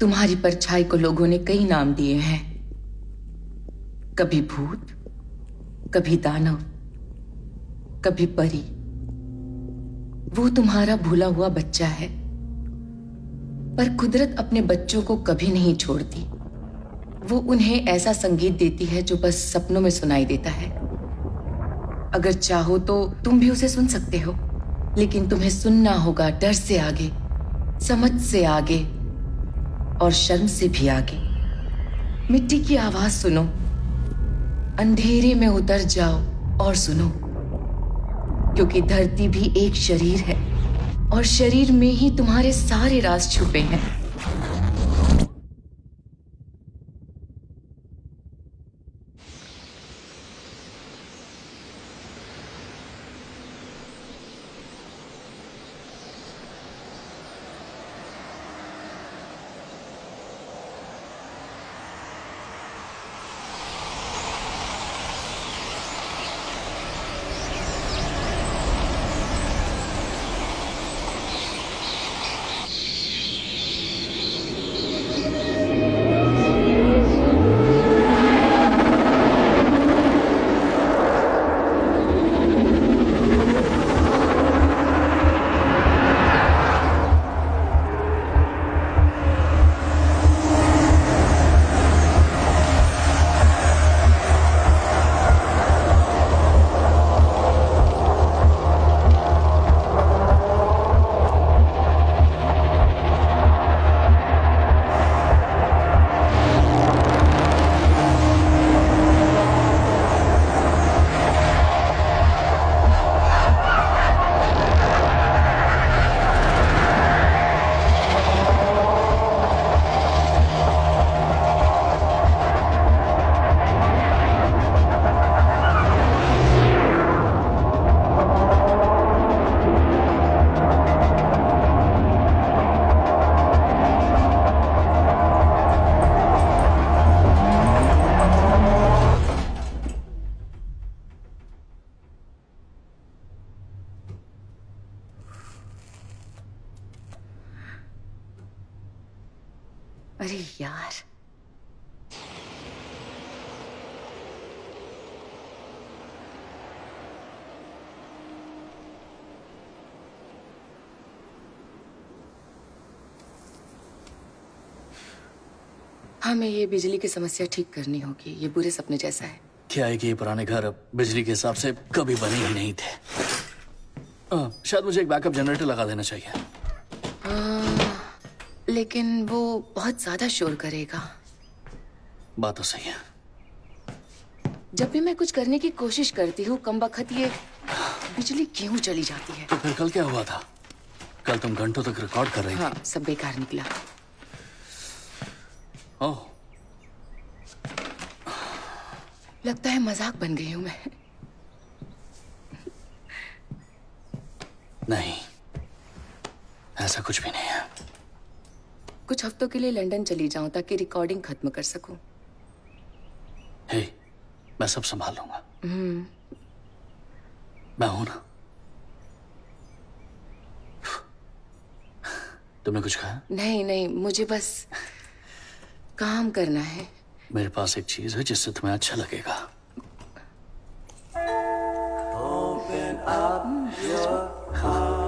तुम्हारी परछाई को लोगों ने कई नाम दिए हैं, कभी भूत, कभी दानव, कभी परी। वो तुम्हारा भूला हुआ बच्चा है, पर कुदरत अपने बच्चों को कभी नहीं छोड़ती। वो उन्हें ऐसा संगीत देती है जो बस सपनों में सुनाई देता है। अगर चाहो तो तुम भी उसे सुन सकते हो, लेकिन तुम्हें सुनना होगा डर से आगे, समझ से आगे और शर्म से भी आगे। मिट्टी की आवाज सुनो, अंधेरे में उतर जाओ और सुनो, क्योंकि धरती भी एक शरीर है और शरीर में ही तुम्हारे सारे राज छुपे हैं। अरे यार, हमें ये बिजली की समस्या ठीक करनी होगी। ये बुरे सपने जैसा है। क्या है कि ये पुराने घर अब बिजली के हिसाब से कभी बने ही नहीं थे। शायद मुझे एक बैकअप जनरेटर लगा देना चाहिए। लेकिन वो बहुत ज्यादा शोर करेगा। बात तो सही है। जब भी मैं कुछ करने की कोशिश करती हूँ, कमबख्त ये बिजली क्यों चली जाती है। तो फिर कल क्या हुआ था? कल तुम घंटों तक रिकॉर्ड कर रही थी। हाँ, सब बेकार निकला। ओह, लगता है मजाक बन गई हूँ मैं। नहीं, ऐसा कुछ भी नहीं है। कुछ हफ्तों के लिए लंदन चली जाऊं ताकि रिकॉर्डिंग खत्म कर सकूं। हे, मैं सब संभाल लूंगा। मैं हूं ना। तुमने कुछ कहा? नहीं नहीं, मुझे बस काम करना है। मेरे पास एक चीज है जिससे तुम्हें अच्छा लगेगा। Open up your heart.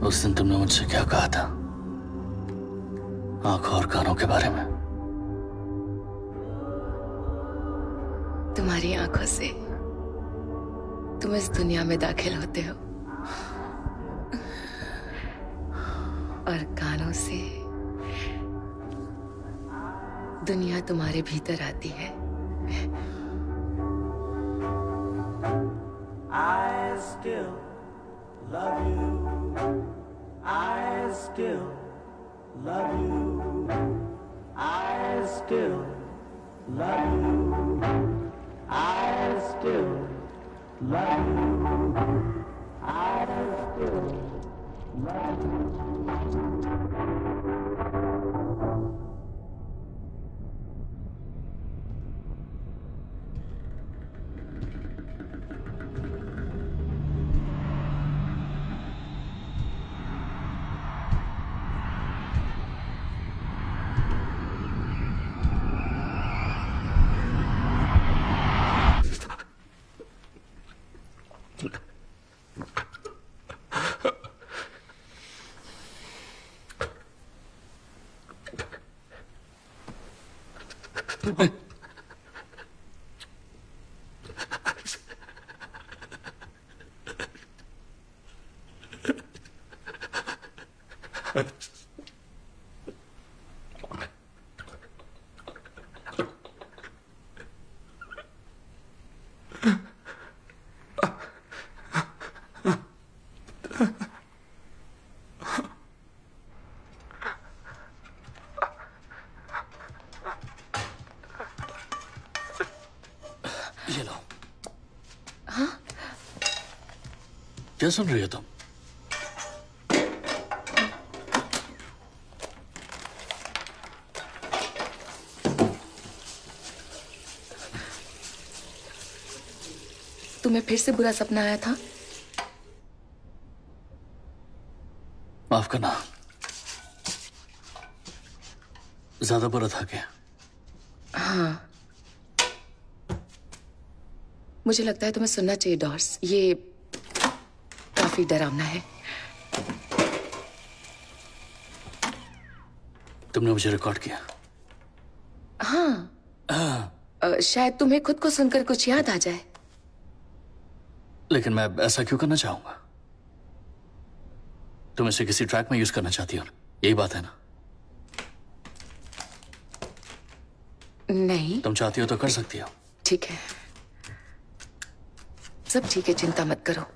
उस दिन तुमने मुझसे क्या कहा था आंखों और कानों के बारे में? तुम्हारी आंखों से तुम इस दुनिया में दाखिल होते हो और कानों से दुनिया तुम्हारे भीतर आती है। I still love you. I still love you. I still love you. I still love you. I still love you. ये लो। हाँ? क्या सुन रही हो तुम? तुम्हें फिर से बुरा सपना आया था? माफ करना, ज्यादा बुरा था क्या? हाँ, मुझे लगता है तुम्हें सुनना चाहिए डॉर्स। ये काफी डरावना है। तुमने मुझे रिकॉर्ड किया? हाँ। शायद तुम्हें खुद को सुनकर कुछ याद आ जाए। लेकिन मैं ऐसा क्यों करना चाहूंगा? तुम इसे किसी ट्रैक में यूज करना चाहती हो ना? यही बात है ना? नहीं। तुम चाहती हो तो कर सकती हो। ठीक है, सब ठीक है, चिंता मत करो।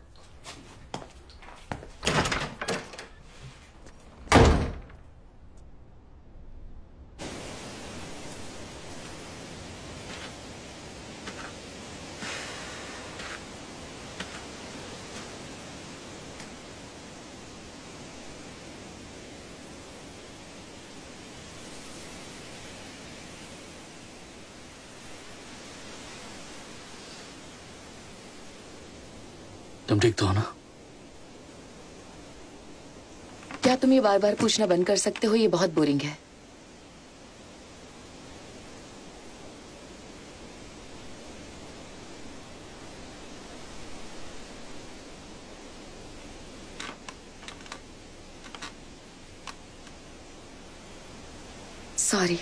तुम ठीक तो हो ना? क्या तुम ये बार बार पूछना बंद कर सकते हो? ये बहुत बोरिंग है। सॉरी।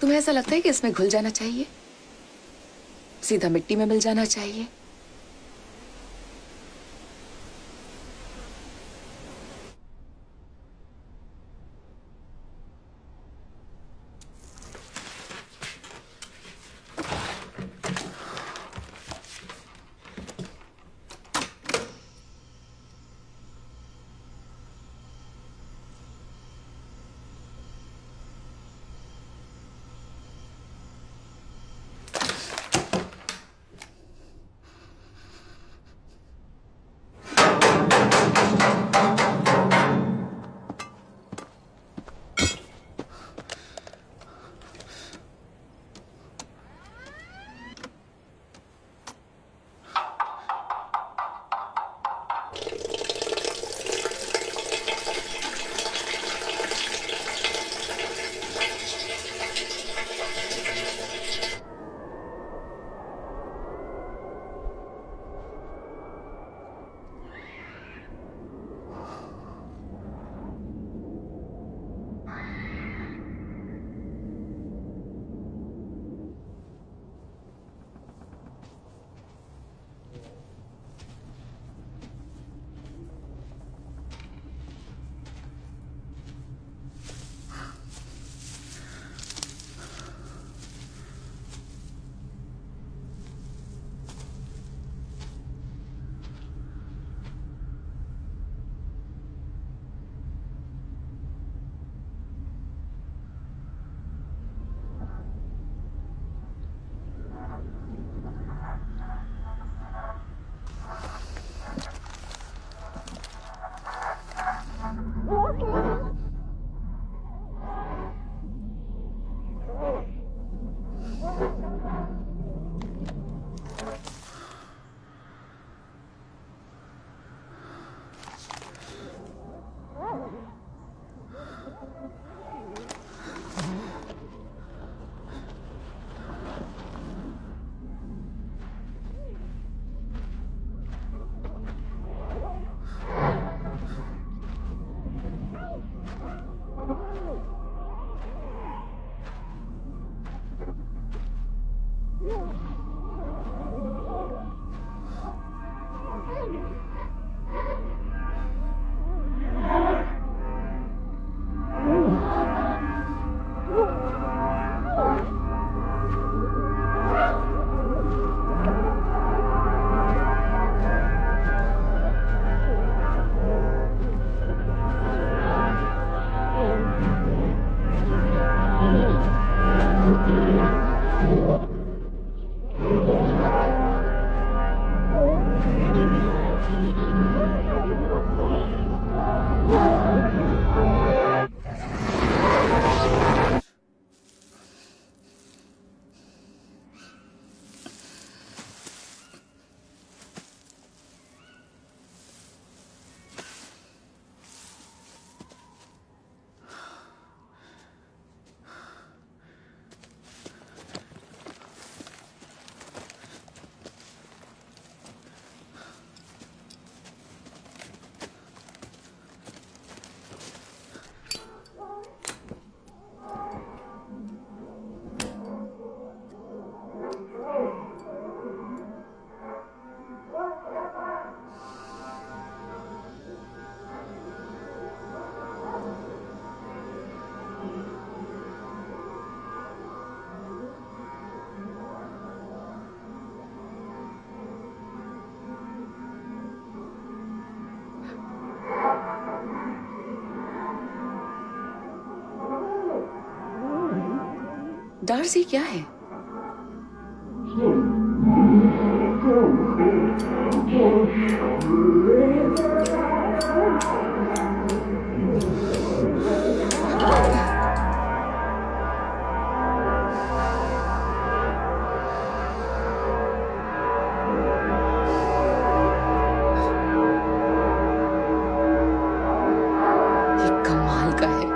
तुम्हें ऐसा लगता है कि इसमें घुल जाना चाहिए, सीधा मिट्टी में मिल जाना चाहिए? डार्सी क्या है? ये कमाल का है।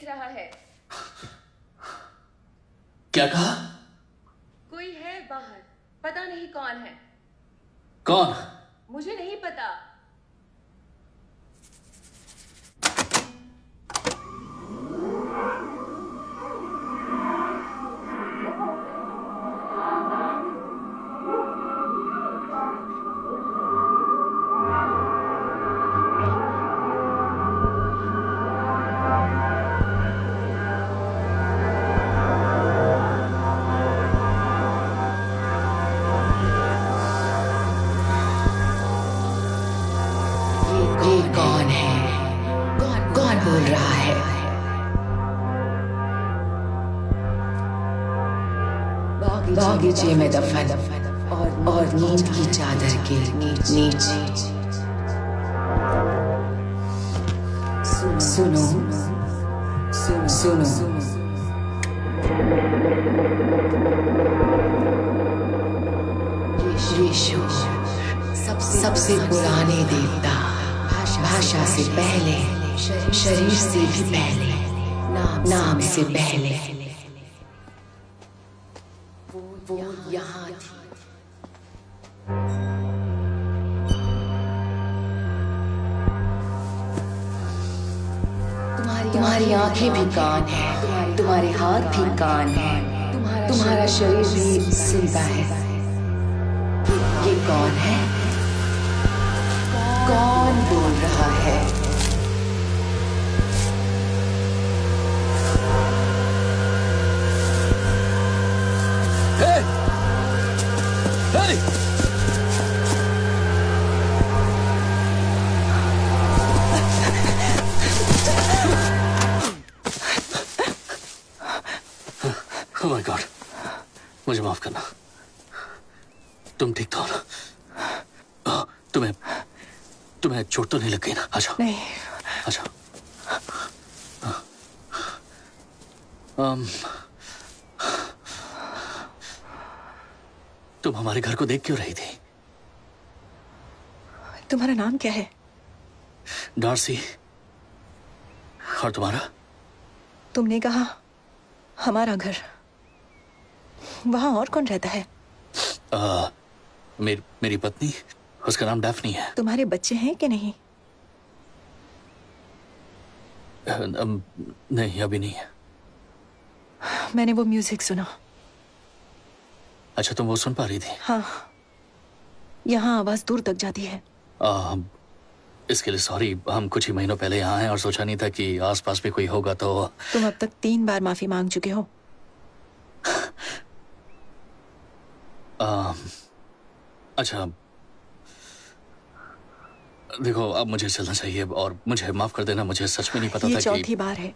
दिख रहा है। क्या कहा? कोई है बाहर, पता नहीं कौन है। कौन? मुझे नहीं पता। बागीचे में दफन और नींद की चादर के नीचे। सुनो सुनो सुनो। यीशु सबसे पुराने देवता, भाषा से पहले, शरीर से भी पहले, नाम से पहले वो यहाँ थी। तुम्हारी आंखें भी कान है, तुम्हारे हाथ भी कान है, तुम्हारा शरीर भी सुनता है। ये कौन है? कौन बोल रहा है? Oh my God, मुझे माफ करना। तुम ठीक तो हो ना? तुम्हें चोट तो नहीं लग गई ना? आ जाओ। नहीं। आ जाओ। तुम हमारे घर को देख क्यों रही थी? तुम्हारा नाम क्या है? डार्सी। और तुम्हारा? तुमने कहा हमारा घर। वहां और कौन रहता है? मेरी पत्नी, उसका नाम डैफ्नी है। तुम्हारे बच्चे हैं कि नहीं? नहीं, अभी नहीं है। मैंने वो म्यूजिक सुना। अच्छा, तुम वो सुन पा रही थी? हाँ, यहाँ आवाज दूर तक जाती है। इसके लिए सॉरी। हम कुछ ही महीनों पहले यहाँ हैं और सोचा नहीं था कि आसपास भी कोई होगा तो। तुम अब तक 3 बार माफी मांग चुके हो। अच्छा, देखो, अब मुझे चलना चाहिए और मुझे माफ कर देना। मुझे सच में नहीं पता था ये कि 4थी बार है।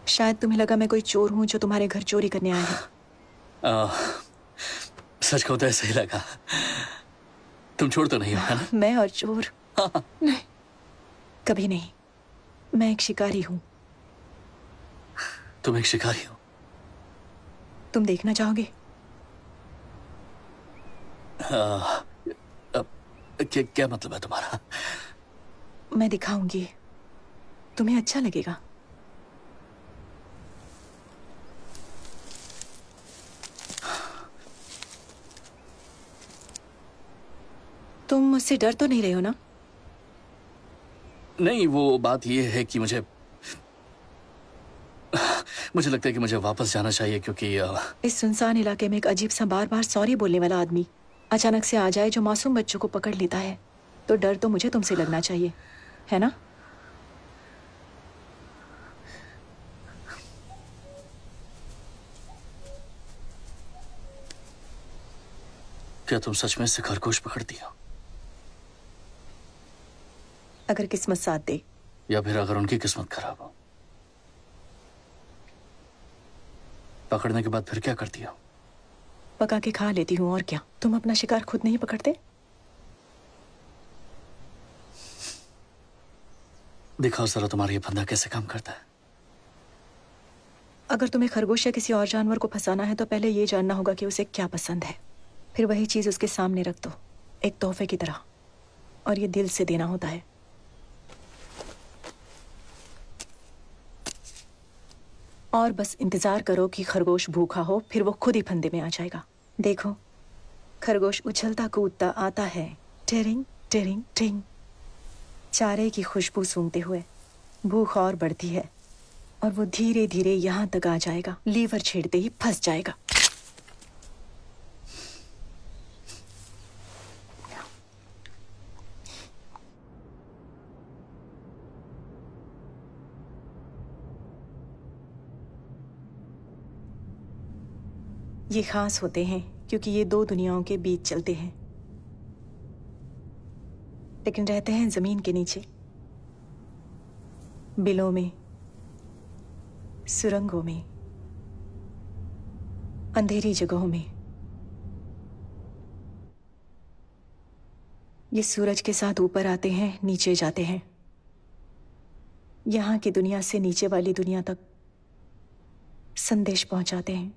शायद तुम्हें लगा मैं कोई चोर हूँ जो तुम्हारे घर चोरी करने आया है। सच कहूं तो ऐसे ही लगा। तुम चोर तो नहीं हो, है ना? मैं और चोर? नहीं, कभी नहीं। मैं एक शिकारी हूँ। तुम एक शिकारी हो? तुम देखना चाहोगे? क्या मतलब है तुम्हारा? मैं दिखाऊंगी, तुम्हें अच्छा लगेगा। तुम मुझसे डर तो नहीं रहे हो ना? नहीं, वो बात ये है कि मुझे लगता है कि मुझे वापस जाना चाहिए क्योंकि इस सुनसान इलाके में एक अजीब सा बार बार सॉरी बोलने वाला आदमी अचानक से आ जाए जो मासूम बच्चों को पकड़ लेता है, तो डर तो मुझे तुमसे लगना चाहिए, है ना? क्या तुम सच में इससे खरगोश पकड़ती हो? अगर किस्मत साथ दे। या फिर अगर उनकी किस्मत खराब हो? पकड़ने के बाद फिर क्या करती हो? पका के खा लेती हूँ, और क्या। तुम अपना शिकार खुद नहीं पकड़ते? दिखाओ जरा तुम्हारा ये फंदा कैसे काम करता है। अगर तुम्हें खरगोश या किसी और जानवर को फंसाना है तो पहले ये जानना होगा कि उसे क्या पसंद है, फिर वही चीज उसके सामने रख दो, एक तोहफे की तरह, और ये दिल से देना होता है। और बस इंतजार करो कि खरगोश भूखा हो, फिर वो खुद ही फंदे में आ जाएगा। देखो, खरगोश उछलता कूदता आता है, टिरिंग टिरिंग टिंग, चारे की खुशबू सूंघते हुए। भूख और बढ़ती है और वो धीरे धीरे यहाँ तक आ जाएगा, लीवर छेड़ते ही फंस जाएगा। ये खास होते हैं क्योंकि ये दो दुनियाओं के बीच चलते हैं, लेकिन रहते हैं जमीन के नीचे, बिलों में, सुरंगों में, अंधेरी जगहों में। ये सूरज के साथ ऊपर आते हैं, नीचे जाते हैं, यहां की दुनिया से नीचे वाली दुनिया तक संदेश पहुंचाते हैं।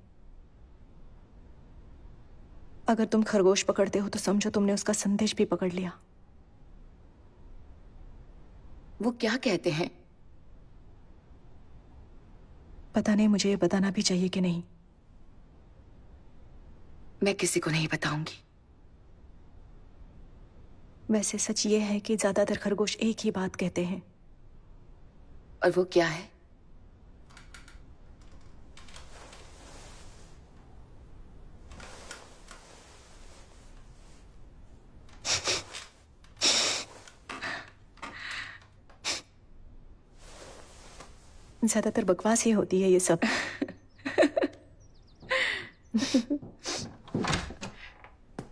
अगर तुम खरगोश पकड़ते हो तो समझो तुमने उसका संदेश भी पकड़ लिया। वो क्या कहते हैं? पता नहीं, मुझे ये बताना भी चाहिए कि नहीं। मैं किसी को नहीं बताऊंगी। वैसे सच ये है कि ज्यादातर खरगोश एक ही बात कहते हैं। और वो क्या है? ज्यादातर बकवास ही होती है ये सब।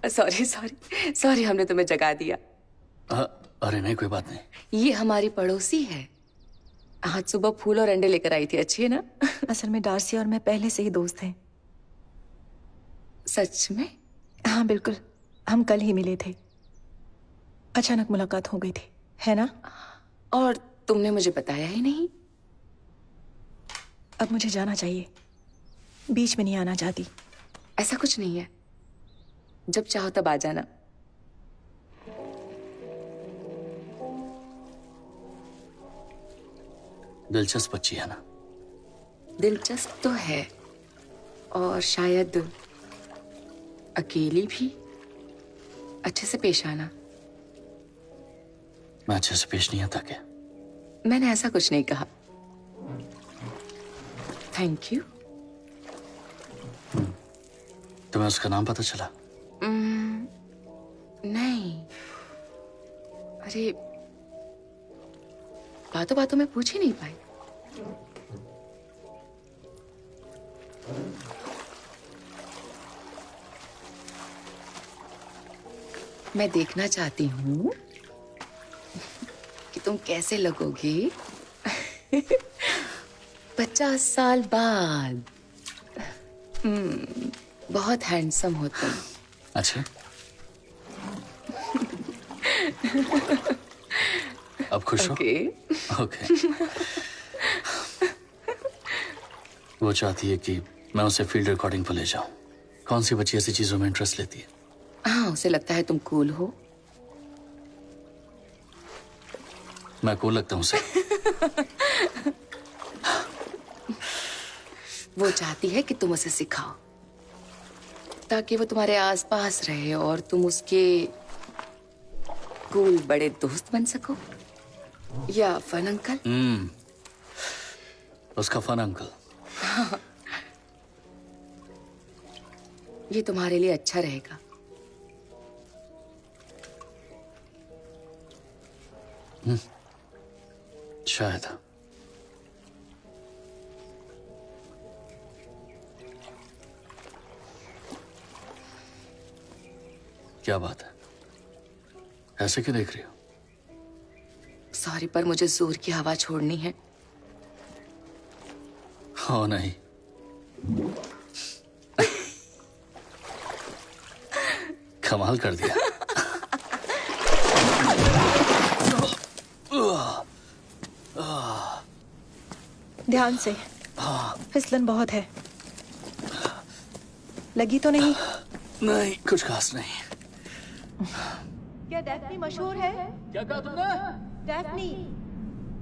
सॉरी सॉरी सॉरी, हमने तुम्हें जगा दिया। अरे नहीं, कोई बात नहीं। ये हमारी पड़ोसी है, आज सुबह फूल और अंडे लेकर आई थी। अच्छी है ना? असल में डार्सी और मैं पहले से ही दोस्त हैं। सच में? हाँ बिल्कुल, हम कल ही मिले थे, अचानक मुलाकात हो गई थी, है ना? और तुमने मुझे बताया ही नहीं। अब मुझे जाना चाहिए, बीच में नहीं आना चाहती। ऐसा कुछ नहीं है, जब चाहो तब आ जाना। दिलचस्प बच्ची है ना? दिलचस्प तो है, और शायद अकेली भी। अच्छे से पेश आना। मैं अच्छे से पेश नहीं आता क्या? मैंने ऐसा कुछ नहीं कहा। Thank you. तुम्हें उसका नाम पता चला? नहीं। अरे, बातों बातों में पूछ ही नहीं पाई। मैं देखना चाहती हूँ कि तुम कैसे लगोगे 50 साल बाद। बहुत हैंडसम हो तुम। अच्छा, अब खुश हो? ओके। वो चाहती है कि मैं उसे फील्ड रिकॉर्डिंग पर ले जाऊं। कौन सी बच्ची ऐसी चीजों में इंटरेस्ट लेती है? हाँ, उसे लगता है तुम कूल हो। मैं कूल लगता हूँ उसे? वो चाहती है कि तुम उसे सिखाओ, ताकि वो तुम्हारे आसपास रहे और तुम उसके कूल बड़े दोस्त बन सको। या फन अंकल। उसका फन अंकल। ये तुम्हारे लिए अच्छा रहेगा। शायद। क्या बात है, ऐसे क्यों देख रही हो? सॉरी, पर मुझे जोर की हवा छोड़नी है। हो नहीं। कमाल कर दिया। ध्यान से, फिसलन बहुत है। लगी तो नहीं? नहीं, कुछ खास नहीं। क्या डैफ्नी मशहूर है? क्या कहा तुमने? डैफ्नी,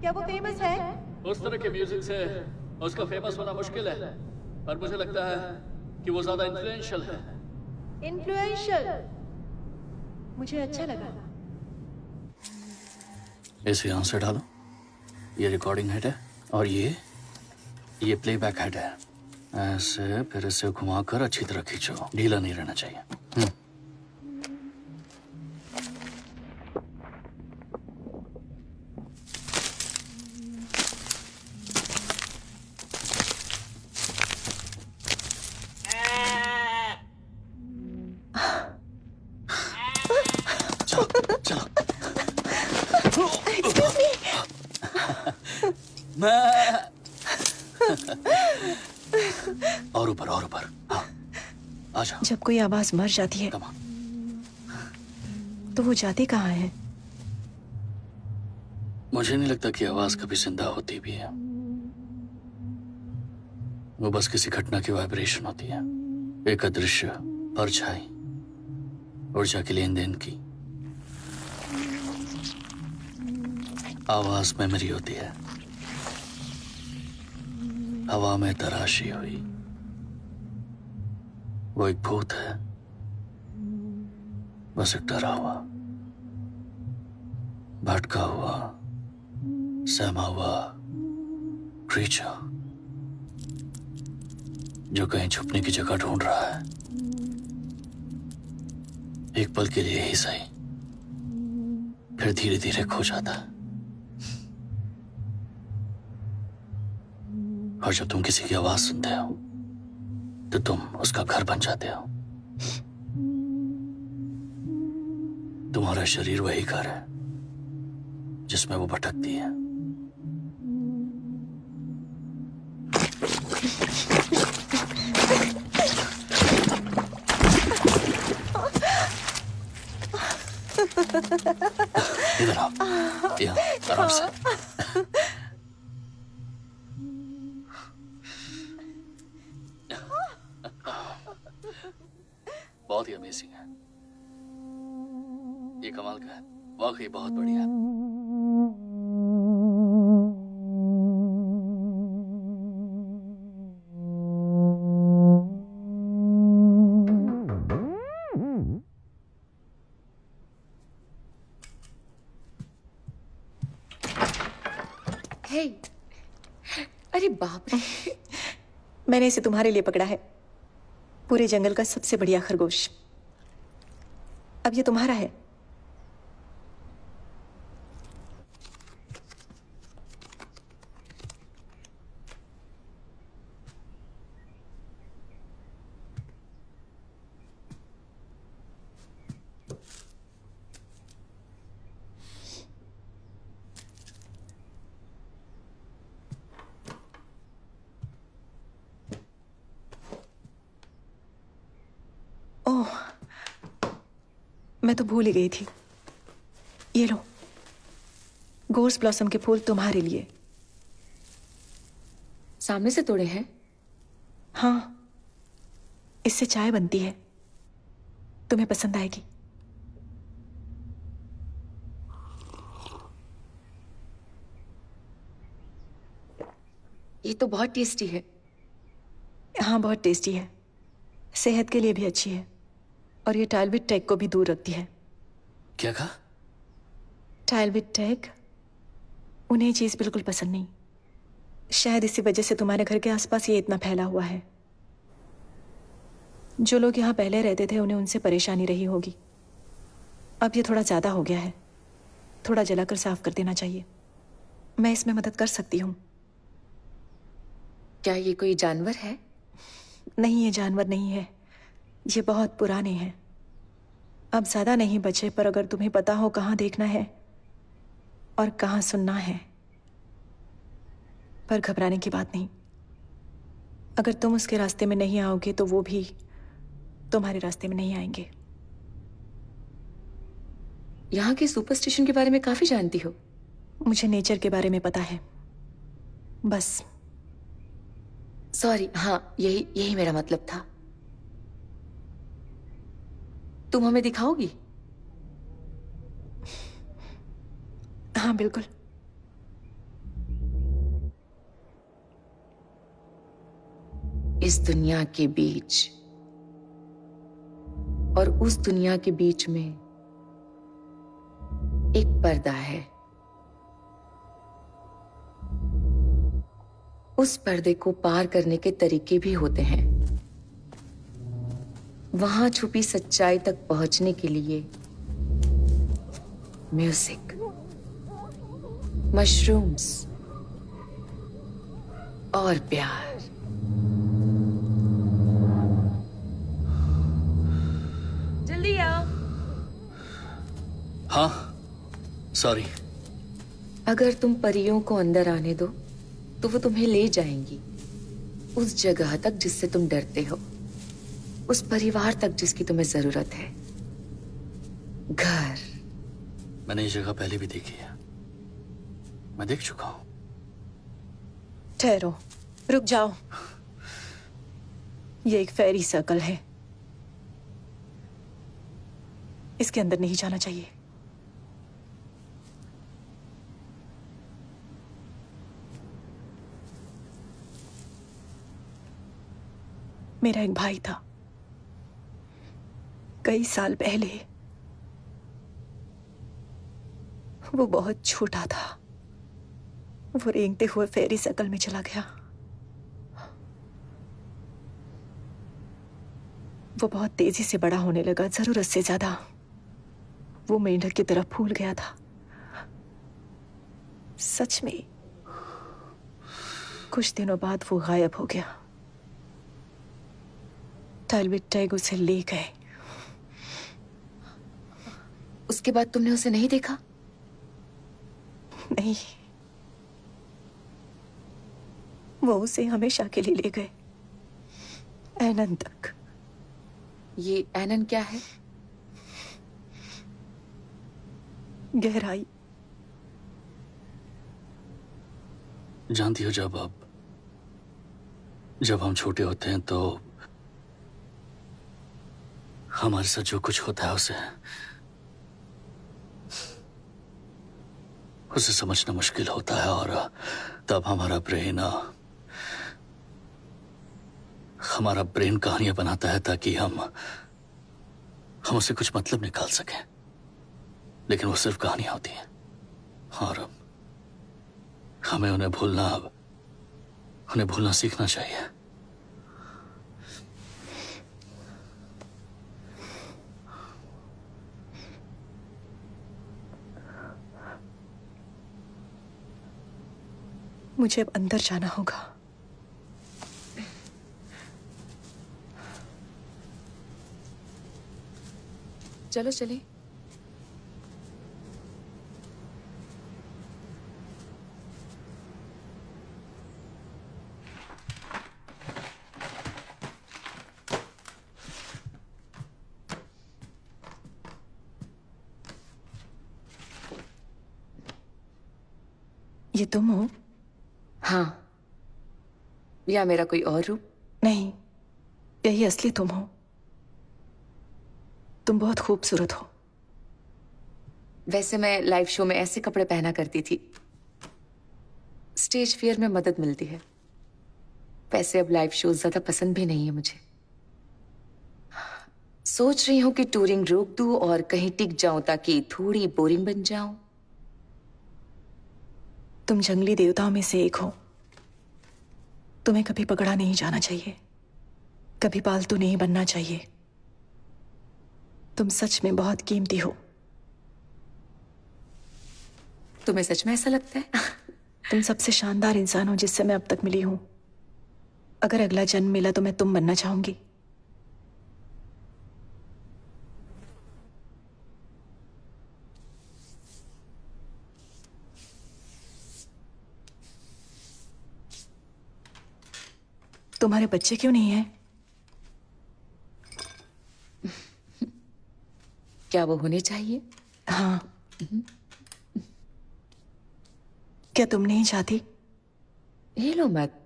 क्या वो फेमस है? उस तरह के म्यूजिक से उसका फेमस होना मुश्किल है, पर मुझे लगता है कि वो ज्यादा इन्फ्लुएंशियल है। इन्फ्लुएंशियल, मुझे अच्छा लगा। इसे यहां से डालो। ये रिकॉर्डिंग हेड है और ये प्लेबैक हेड है। ऐसे फिर इसे घुमाकर अच्छी तरह खींचो, ढीला नहीं रहना चाहिए। चलो चलो। और ऊपर और ऊपर। हाँ, आजा। जब कोई आवाज मर जाती है कम ऑन। तो वो जाती कहाँ है? मुझे नहीं लगता कि आवाज कभी जिंदा होती भी है। वो बस किसी घटना की वाइब्रेशन होती है, एक अदृश्य परछाई, ऊर्जा के लेन देन की। आवाज मेमोरी होती है, हवा में तराशी हुई। वो एक भूत है, बस एक डरा हुआ, भटका हुआ, सहमा हुआ क्रीचर जो कहीं छुपने की जगह ढूंढ रहा है। एक पल के लिए ही सही, फिर धीरे धीरे खो जाता है। और जब तुम किसी की आवाज सुनते हो तो तुम उसका घर बन जाते हो। तुम्हारा शरीर वही घर है जिसमें वो भटकती है। इधर आओ, यहाँ आराम से। बहुत ही अमेजिंग है, ये कमाल का है, वाकई बहुत बढ़िया। हे, अरे बाप रे। मैंने इसे तुम्हारे लिए पकड़ा है, पूरे जंगल का सबसे बढ़िया खरगोश। अब ये तुम्हारा है। ओह, मैं तो भूल ही गई थी। ये लो, गोर्स ब्लॉसम के फूल तुम्हारे लिए। सामने से तोड़े हैं? हाँ, इससे चाय बनती है, तुम्हें पसंद आएगी। ये तो बहुत टेस्टी है। हाँ, बहुत टेस्टी है, सेहत के लिए भी अच्छी है, और ये टाइलविट टैग को भी दूर रखती है। क्या कहा? टाइलविट टैग, उन्हें ये चीज बिल्कुल पसंद नहीं। शायद इसी वजह से तुम्हारे घर के आसपास ये इतना फैला हुआ है। जो लोग यहाँ पहले रहते थे उन्हें उनसे परेशानी रही होगी। अब ये थोड़ा ज्यादा हो गया है, थोड़ा जलाकर साफ कर देना चाहिए। मैं इसमें मदद कर सकती हूँ। क्या ये कोई जानवर है? नहीं, ये जानवर नहीं है, ये बहुत पुराने हैं। अब ज्यादा नहीं बचे, पर अगर तुम्हें पता हो कहाँ देखना है और कहाँ सुनना है। पर घबराने की बात नहीं, अगर तुम उसके रास्ते में नहीं आओगे तो वो भी तुम्हारे रास्ते में नहीं आएंगे। यहाँ के सुपरस्टिशन के बारे में काफी जानती हो। मुझे नेचर के बारे में पता है, बस। सॉरी, हाँ, यही मेरा मतलब था। तुम हमें दिखाओगी? हाँ, बिल्कुल। इस दुनिया के बीच और उस दुनिया के बीच में एक पर्दा है। उस पर्दे को पार करने के तरीके भी होते हैं। वहां छुपी सच्चाई तक पहुंचने के लिए म्यूजिक, मशरूम्स और प्यार। जल्दी आओ। हाँ, सॉरी। अगर तुम परियों को अंदर आने दो तो वो तुम्हें ले जाएंगी उस जगह तक जिससे तुम डरते हो, उस परिवार तक जिसकी तुम्हें जरूरत है। घर। मैंने ये जगह पहले भी देखी है, मैं देख चुका हूं। ठहरो, रुक जाओ। ये एक फेरी सर्कल है, इसके अंदर नहीं जाना चाहिए। मेरा एक भाई था, कई साल पहले। वो बहुत छोटा था। वो रेंगते हुए फेरी सर्कल में चला गया। वो बहुत तेजी से बड़ा होने लगा, जरूरत से ज्यादा। वो मेंढक की तरफ फूल गया था। सच में कुछ दिनों बाद वो गायब हो गया। टाइलविट टैग उसे ले गए। उसके बाद तुमने उसे नहीं देखा? नहीं, वो उसे हमेशा के लिए ले गए, एनन तक। ये एनन क्या है? गहराई। जानती हो, जब हम छोटे होते हैं तो हमारे साथ जो कुछ होता है उसे समझना मुश्किल होता है, और तब हमारा ब्रेन कहानियां बनाता है ताकि हम उसे कुछ मतलब निकाल सकें। लेकिन वो सिर्फ कहानियां होती हैं, और हमें उन्हें भूलना सीखना चाहिए। मुझे अब अंदर जाना होगा। चलो चले। ये तुम हो? हाँ, या मेरा कोई और रूप? नहीं, यही असली तुम हो। तुम बहुत खूबसूरत हो। वैसे मैं लाइव शो में ऐसे कपड़े पहना करती थी, स्टेज फियर में मदद मिलती है। वैसे अब लाइव शो ज्यादा पसंद भी नहीं है मुझे। सोच रही हूं कि टूरिंग रोक दूं और कहीं टिक जाऊं ताकि थोड़ी बोरिंग बन जाऊं। तुम जंगली देवताओं में से एक हो। तुम्हें कभी पकड़ा नहीं जाना चाहिए, कभी पालतू नहीं बनना चाहिए। तुम सच में बहुत कीमती हो। तुम्हें सच में ऐसा लगता है? तुम सबसे शानदार इंसान हो जिससे मैं अब तक मिली हूं। अगर अगला जन्म मिला तो मैं तुम बनना चाहूंगी। तुम्हारे बच्चे क्यों नहीं हैं? क्या वो होने चाहिए? हाँ। क्या तुम नहीं चाहती? हिलो मत।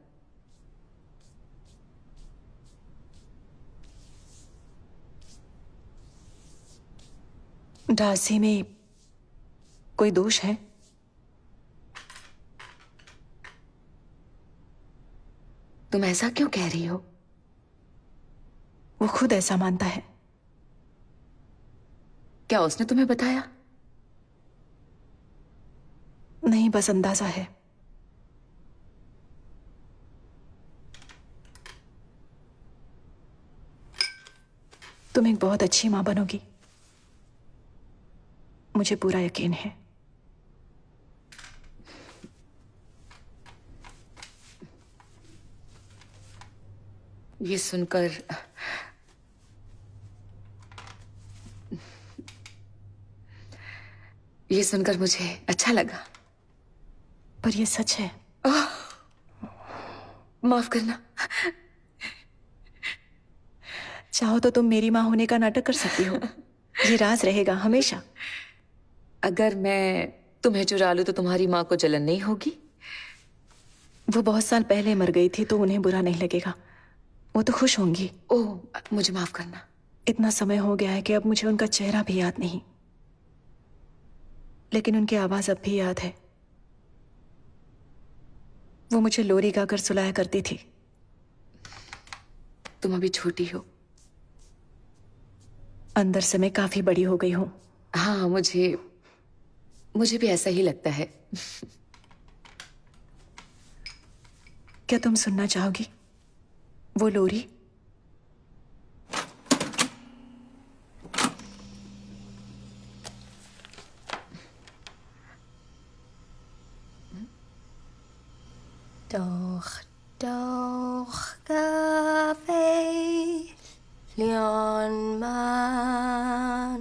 डार्सी में कोई दोष है? तुम ऐसा क्यों कह रही हो? वो खुद ऐसा मानता है। क्या उसने तुम्हें बताया? नहीं, बस अंदाजा है। तुम एक बहुत अच्छी मां बनोगी, मुझे पूरा यकीन है। ये सुनकर मुझे अच्छा लगा। पर ये सच है। माफ करना। चाहो तो तुम मेरी मां होने का नाटक कर सकती हो। ये राज रहेगा हमेशा। अगर मैं तुम्हें चुरा लूं तो तुम्हारी माँ को जलन नहीं होगी? वो बहुत साल पहले मर गई थी तो उन्हें बुरा नहीं लगेगा। वो तो खुश होंगी। ओह, मुझे माफ करना। इतना समय हो गया है कि अब मुझे उनका चेहरा भी याद नहीं, लेकिन उनकी आवाज अब भी याद है। वो मुझे लोरी गाकर सुलाया करती थी। तुम अभी छोटी हो। अंदर से मैं काफी बड़ी हो गई हूं। हाँ, मुझे भी ऐसा ही लगता है। क्या तुम सुनना चाहोगी वो लोरी? Doch, doch, Kaffee, Leon man.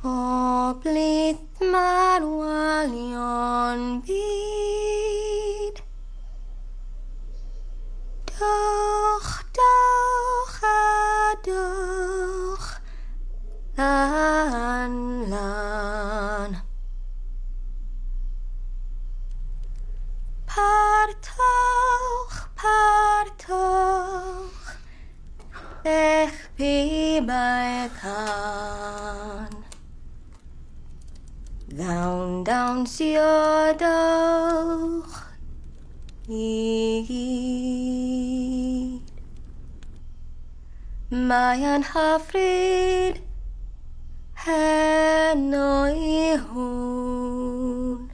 Oblit man walion bid. Doch, doch, doch, lan, lan. Partoch, partoch, ich bin bei Kahn. Down, down, see your doch, Mayan Hafrid, Hanoi Hun.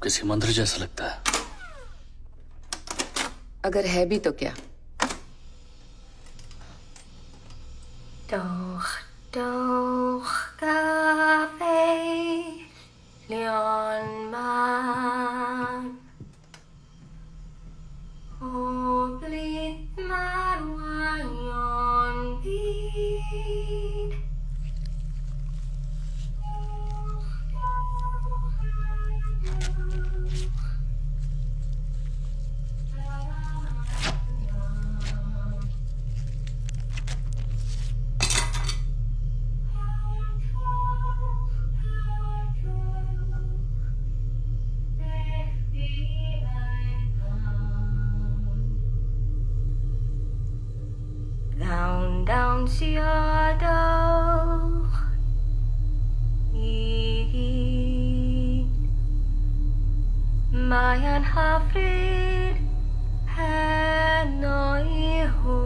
किसी मंत्र जैसा लगता है। अगर है भी तो क्या? Doch, doch, Kaffee, Leon man. Oblit man walion bid. Down, down, see your door. Mayan Hafrid, Hanoi Hu.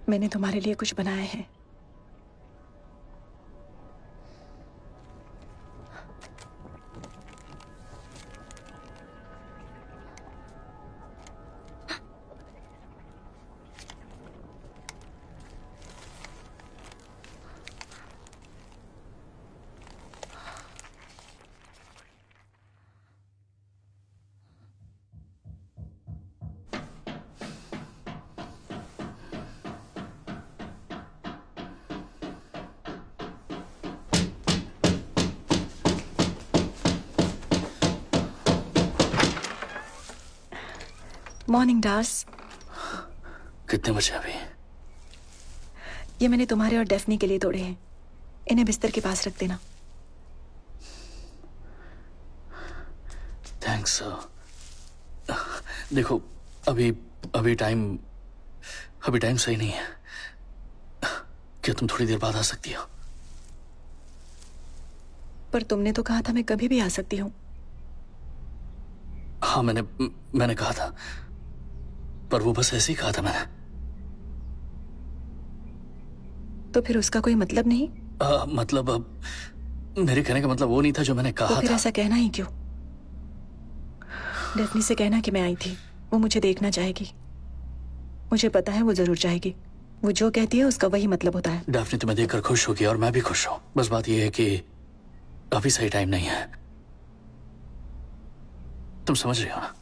मैंने तुम्हारे लिए कुछ बनाया है। मॉर्निंग डार्स। कितने बजे अभी? ये मैंने तुम्हारे और डेफनी के लिए तोड़े हैं। इन्हें बिस्तर के पास रख देना। थैंक्स। देखो अभी अभी टाइम सही नहीं है। क्या तुम थोड़ी देर बाद आ सकती हो? पर तुमने तो कहा था मैं कभी भी आ सकती हूँ। हाँ, मैंने कहा था, पर वो बस ऐसे ही कहा था मैंने। तो फिर उसका कोई मतलब नहीं? मतलब मेरे कहने का मतलब वो नहीं था जो मैंने कहा तो फिर था। ऐसा कहना ही क्यों? डेफनी से कहना कि मैं आई थी। वो मुझे देखना चाहेगी। मुझे पता है वो जरूर चाहेगी। वो जो कहती है उसका वही मतलब होता है। डेफनी तुम्हें देखकर खुश होगी और मैं भी खुश हूं। बस बात यह है कि अभी सही टाइम नहीं है। तुम समझ रही हो ना?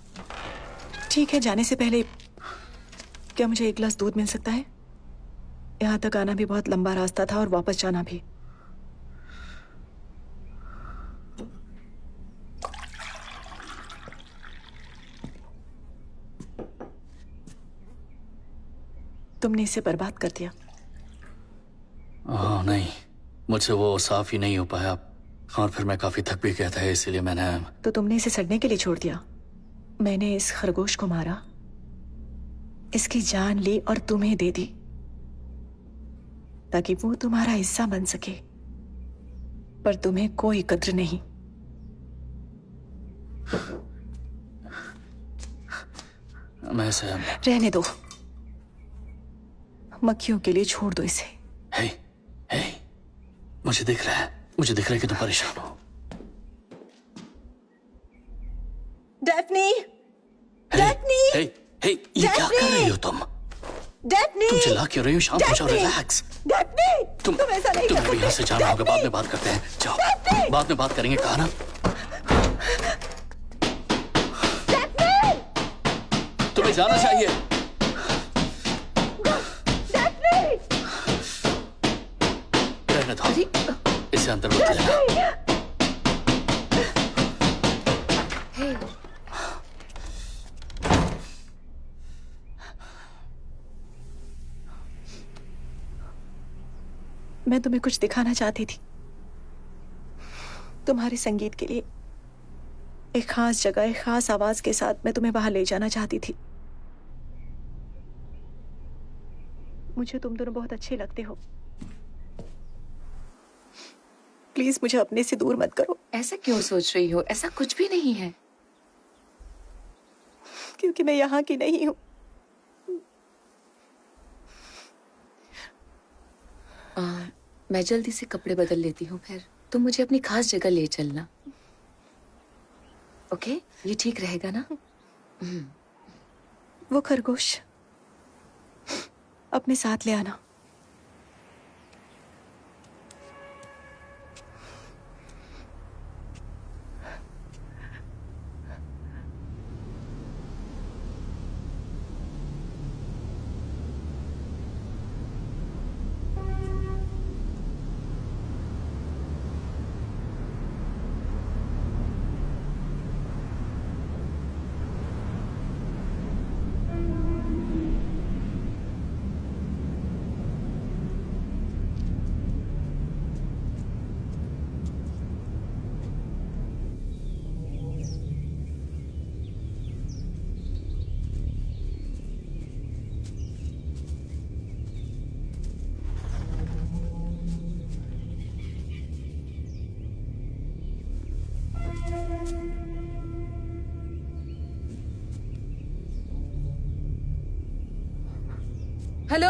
ठीक है, जाने से पहले क्या मुझे एक गिलास दूध मिल सकता है? यहाँ तक आना भी बहुत लंबा रास्ता था और वापस जाना भी। तुमने इसे बर्बाद कर दिया। नहीं, मुझसे वो साफ ही नहीं हो पाया और फिर मैं काफी थक भी गया था, इसीलिए मैंने। तो तुमने इसे सड़ने के लिए छोड़ दिया। मैंने इस खरगोश को मारा, इसकी जान ली और तुम्हें दे दी ताकि वो तुम्हारा हिस्सा बन सके। पर तुम्हें कोई कद्र नहीं। मैं इसे रहने दो। मक्खियों के लिए छोड़ दो इसे। हे, हे, मुझे दिख रहा है कि तुम परेशान हो। डेफनी, हे, डेफनी, हे, हे, ये क्या कर रही हो तुम? डेफनी, तुम चिल्ला क्यों रही हो? शांत हो जाओ, डेफनी, रिलैक्स। डेफनी, तुम ऐसा नहीं कर तुम्हें भी यहाँ से सकते। जाना होगा। बाद में बात करते हैं। जाओ, बाद में बात करेंगे, कहा ना? तुम्हें जाना चाहिए। रहने दो, इसे अंदर मत लेना। मैं तुम्हें कुछ दिखाना चाहती थी। तुम्हारे संगीत के लिए एक खास जगह, एक खास आवाज के साथ मैं तुम्हें वहां ले जाना चाहती थी। मुझे तुम दोनों बहुत अच्छे लगते हो। प्लीज मुझे अपने से दूर मत करो। ऐसा क्यों सोच रही हो? ऐसा कुछ भी नहीं है। क्योंकि मैं यहाँ की नहीं हूँ। मैं जल्दी से कपड़े बदल लेती हूँ, फिर तुम मुझे अपनी खास जगह ले चलना। ओके, ये ठीक रहेगा ना? वो खरगोश अपने साथ ले आना। हेलो,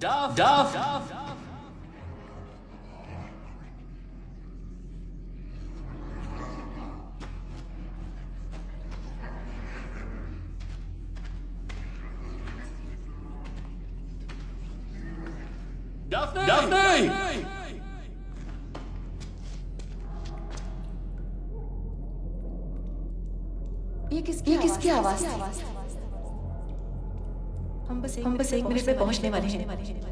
डफ Daphne! ये किसकी आवाज थी? हम बस 1 मिनट में पहुंचने वाले हैं।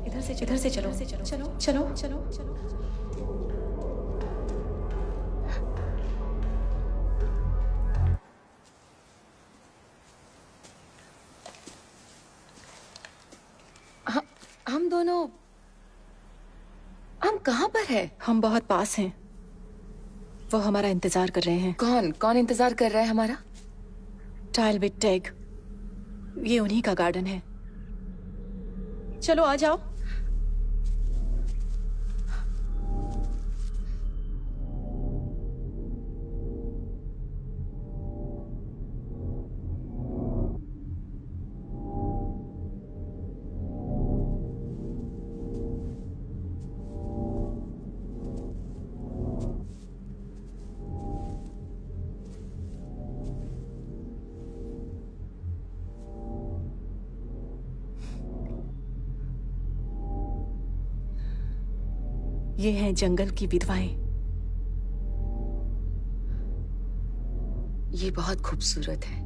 इधर से चलो। हम दोनों, हम कहाँ पर है? हम बहुत पास हैं। वो हमारा इंतजार कर रहे हैं। कौन इंतजार कर रहा है हमारा? टाइल विद टैग, ये उन्हीं का गार्डन है। चलो आ जाओ। ये हैं जंगल की विधवाएं। ये बहुत खूबसूरत है।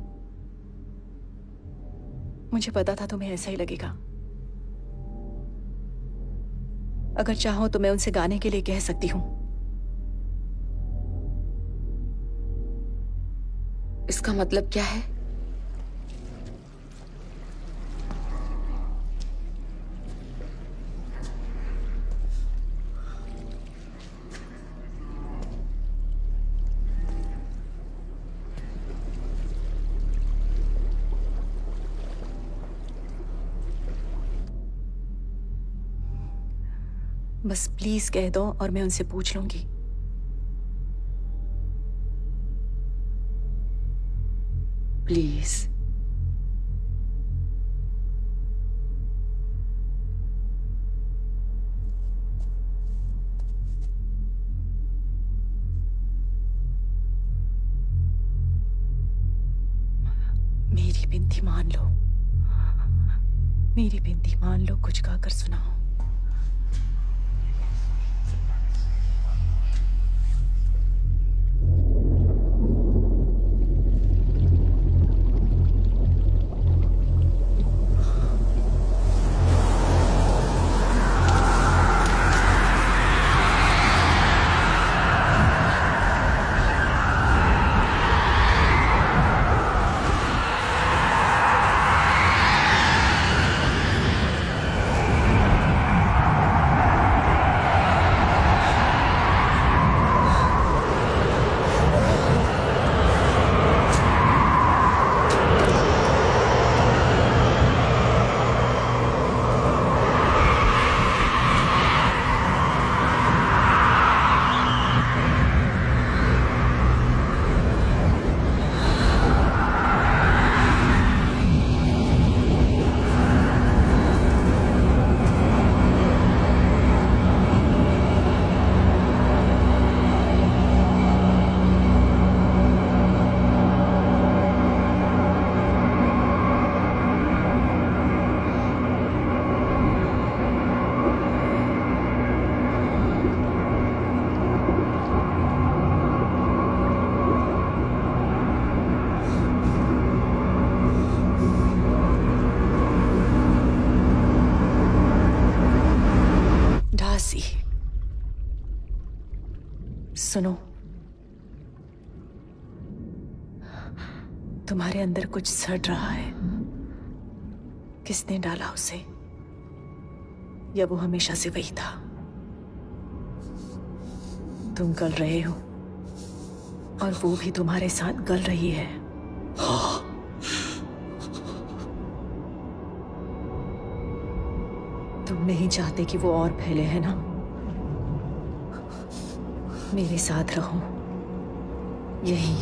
मुझे पता था तुम्हें ऐसा ही लगेगा। अगर चाहो तो मैं उनसे गाने के लिए कह सकती हूँ। इसका मतलब क्या है? बस प्लीज कह दो और मैं उनसे पूछ लूंगी। प्लीज। मेरी बिनती मान लो, मेरी बिनती मान लो, कुछ गाकर सुनाओ। सुनो, तुम्हारे अंदर कुछ सड़ रहा है। किसने डाला उसे? या वो हमेशा से वही था? तुम गल रहे हो और वो भी तुम्हारे साथ गल रही है। तुम नहीं चाहते कि वो और फैले, है ना? मेरे साथ रहो, यही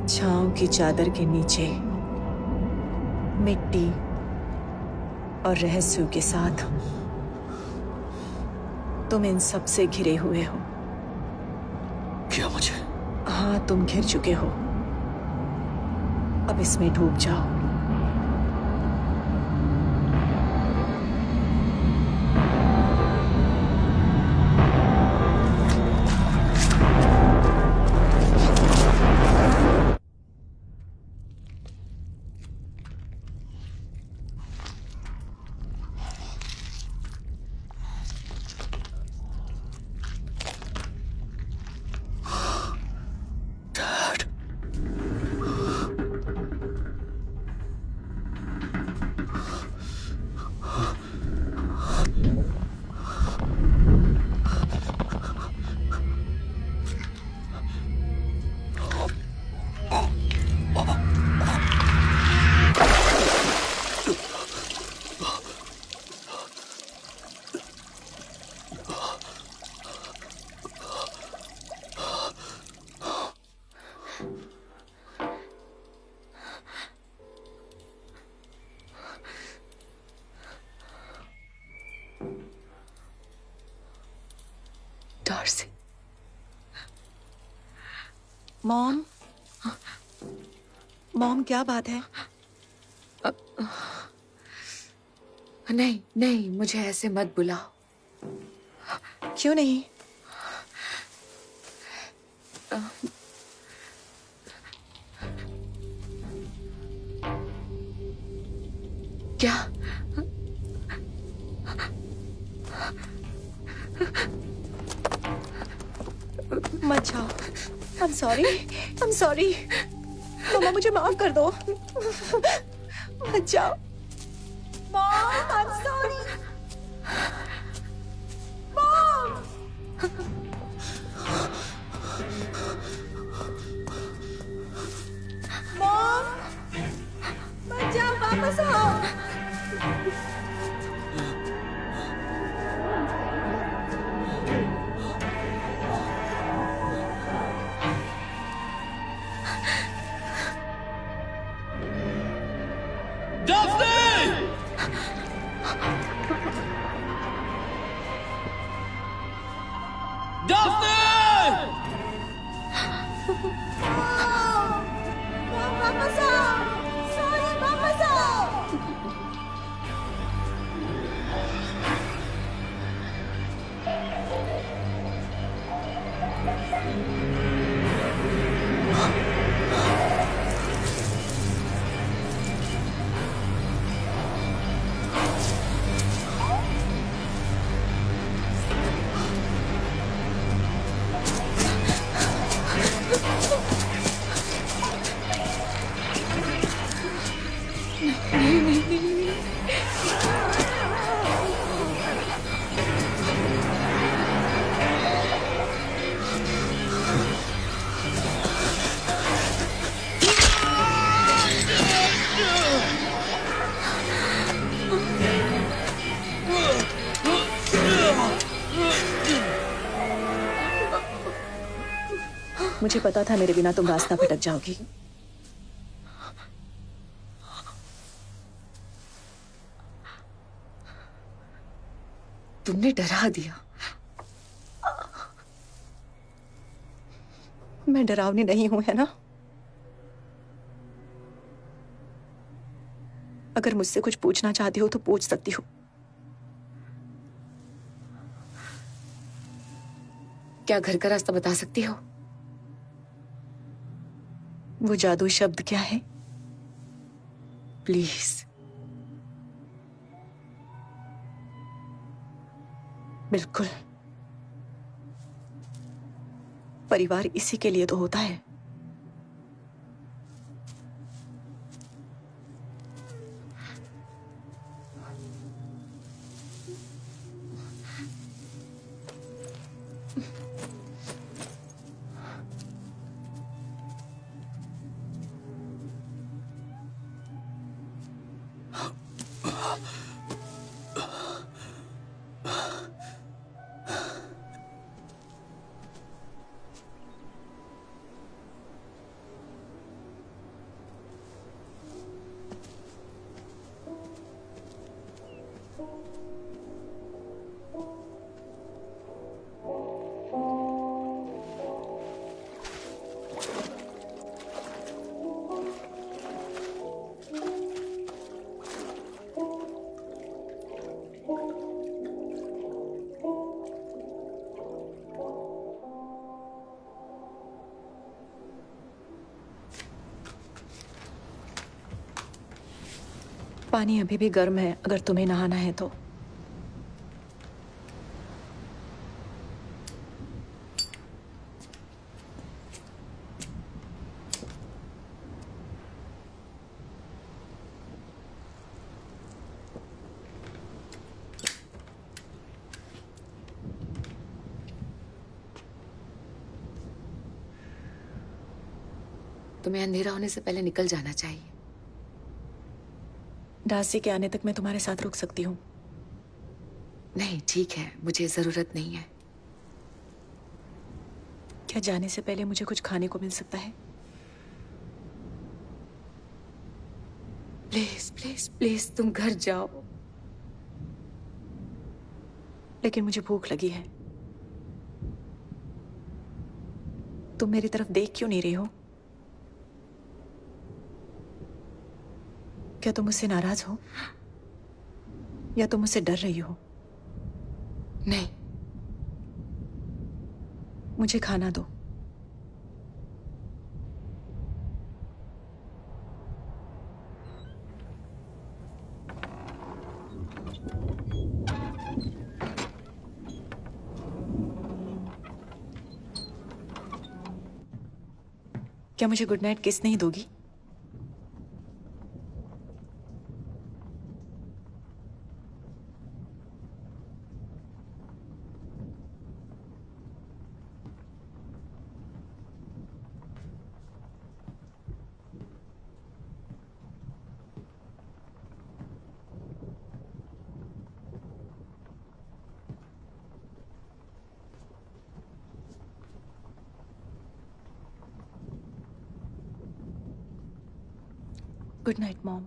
छांव की चादर के नीचे, मिट्टी और रहस्यों के साथ। तुम इन सब से घिरे हुए हो। क्या मुझे? हाँ, तुम घिर चुके हो। अब इसमें डूब जाओ। डैड, डार्सी, मॉम, मॉम क्या बात है? नहीं नहीं, मुझे ऐसे मत बुलाओ। क्यों नहीं? क्या? मत जाओ। I'm sorry, I'm sorry। मम्मा मुझे माफ कर दो। मत जाओ। Mom, I'm sorry। Mom। Mom, मत जाओ, वापस आओ। वापस आओ। Sorry, वापस आओ। मुझे पता था मेरे बिना तुम रास्ता भटक जाओगी। तुमने डरा दिया। मैं डरावनी नहीं हूं, है ना? अगर मुझसे कुछ पूछना चाहती हो तो पूछ सकती हो। क्या घर का रास्ता बता सकती हो? वो जादू शब्द क्या है? प्लीज। बिल्कुल। परिवार इसी के लिए तो होता है। पानी अभी भी गर्म है, अगर तुम्हें नहाना है तो। तुम्हें अंधेरा होने से पहले निकल जाना चाहिए। डार्सी के आने तक मैं तुम्हारे साथ रुक सकती हूँ। नहीं, ठीक है, मुझे जरूरत नहीं है। क्या जाने से पहले मुझे कुछ खाने को मिल सकता है? प्लीज प्लीज प्लीज तुम घर जाओ। लेकिन मुझे भूख लगी है। तुम मेरी तरफ देख क्यों नहीं रही हो? क्या तुम मुझसे नाराज हो या तुम मुझसे डर रही हो? नहीं। मुझे खाना दो। क्या मुझे गुड नाइट किस नहीं दोगी? Good night mom.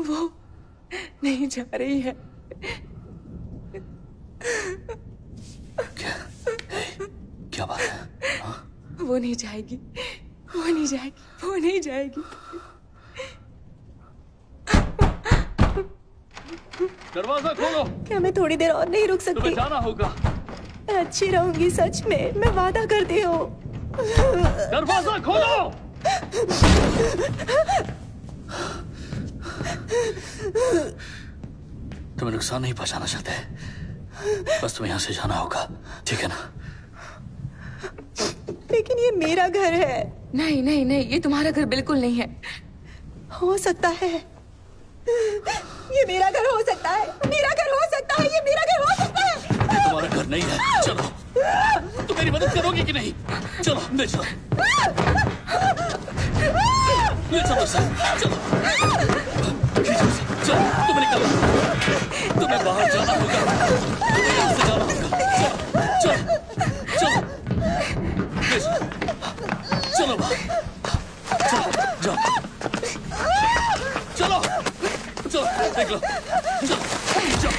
वो नहीं जा रही है। क्या बात है? हाँ? वो नहीं जाएगी, वो नहीं जाएगी, वो नहीं जाएगी। दरवाजा खोलो। क्या मैं थोड़ी देर और नहीं रुक सकती? तुम्हें जाना होगा। मैं अच्छी रहूंगी, सच में, मैं वादा करती हूँ। दरवाजा खोलो। तुम्हें नुकसान नहीं पहुंचाना चाहते, बस तुम्हें यहाँ से जाना होगा, ठीक है ना? लेकिन ये मेरा घर है। नहीं नहीं नहीं, ये तुम्हारा घर बिल्कुल नहीं है। हो सकता है, ये मेरा घर हो सकता है, मेरा घर हो सकता है, ये मेरा घर हो सकता है। ये तुम्हारा घर नहीं है। चलो, तुम मेरी मदद करोगी कि नहीं? चलो, ले चलो, ले चलो सर, चलो, खींचो इसे, चलो, तुम्हें निकलना, तुम्हें बाहर जाना होगा, तुम्हें यहाँ से जाना होगा, चलो, चलो, ले चलो, चलो बाहर, चलो, जाओ, चलो, चलो, निकलो, चलो, जाओ।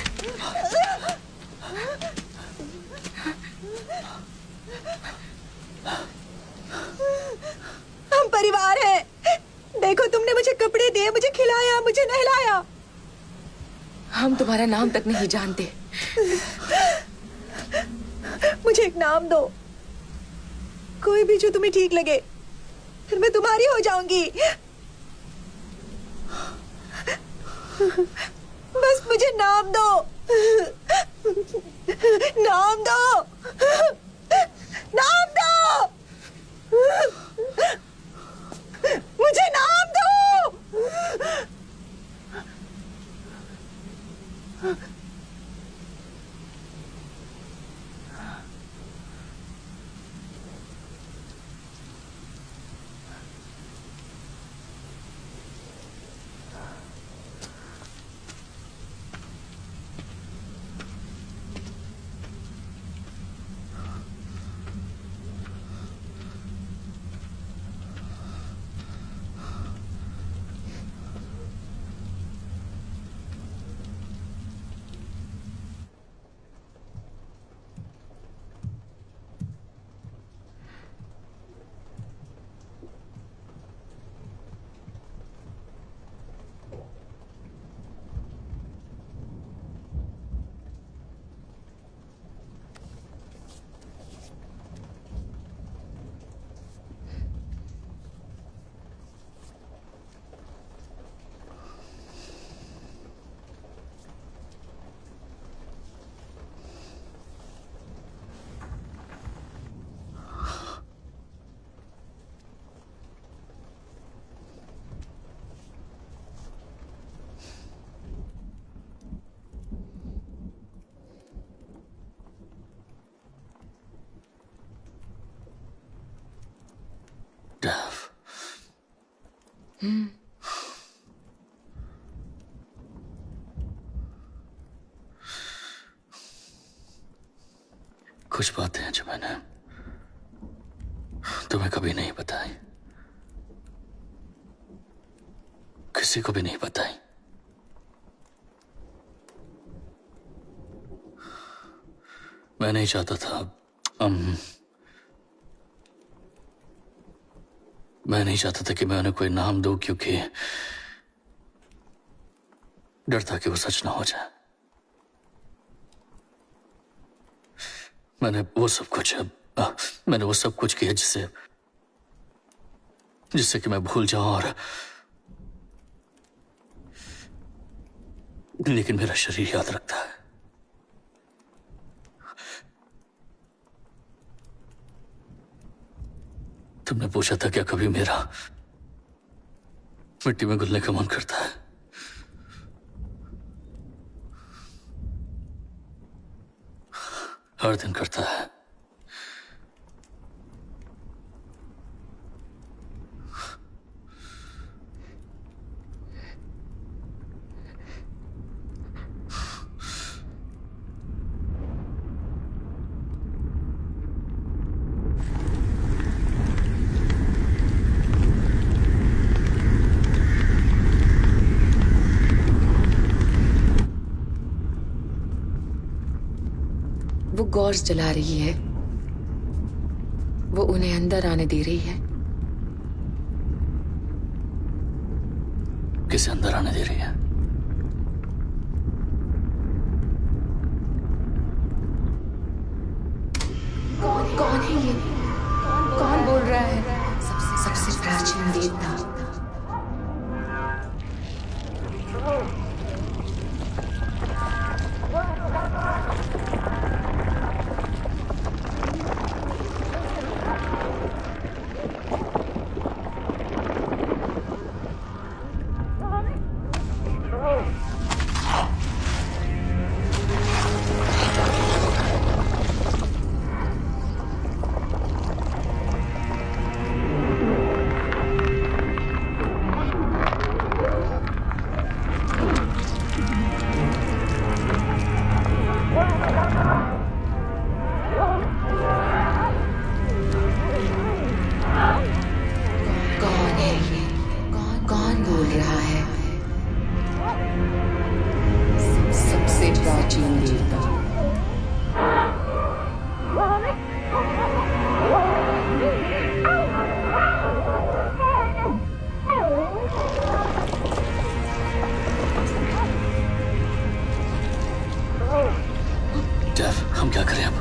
हम परिवार हैं। देखो, तुमने मुझे कपड़े दिए, मुझे खिलाया, मुझे नहलाया। हम तुम्हारा नाम तक नहीं जानते। मुझे एक नाम दो, कोई भी जो तुम्हें ठीक लगे, फिर मैं तुम्हारी हो जाऊंगी। बस मुझे नाम दो, नाम दो, नाम दो, मुझे नाम दो। कुछ बातें हैं जो मैंने तुम्हें कभी नहीं बताई, किसी को भी नहीं बताई। मैं नहीं चाहता था मैं नहीं चाहता था कि मैं उन्हें कोई नाम दूं, क्योंकि डर था कि वो सच ना हो जाए। मैंने वो सब कुछ किया जिससे कि मैं भूल जाऊं, और लेकिन मेरा शरीर याद रखता है। तुमने पूछा था क्या कभी मेरा मिट्टी में घुलने का मन करता है? हर दिन करता है। वो गॉर्स जला रही है, वो उन्हें अंदर आने दे रही है। किसे अंदर आने दे रही है? कौन है ये? कौन बोल रहा है? सबसे प्राचीन देवता। हम क्या करें अब?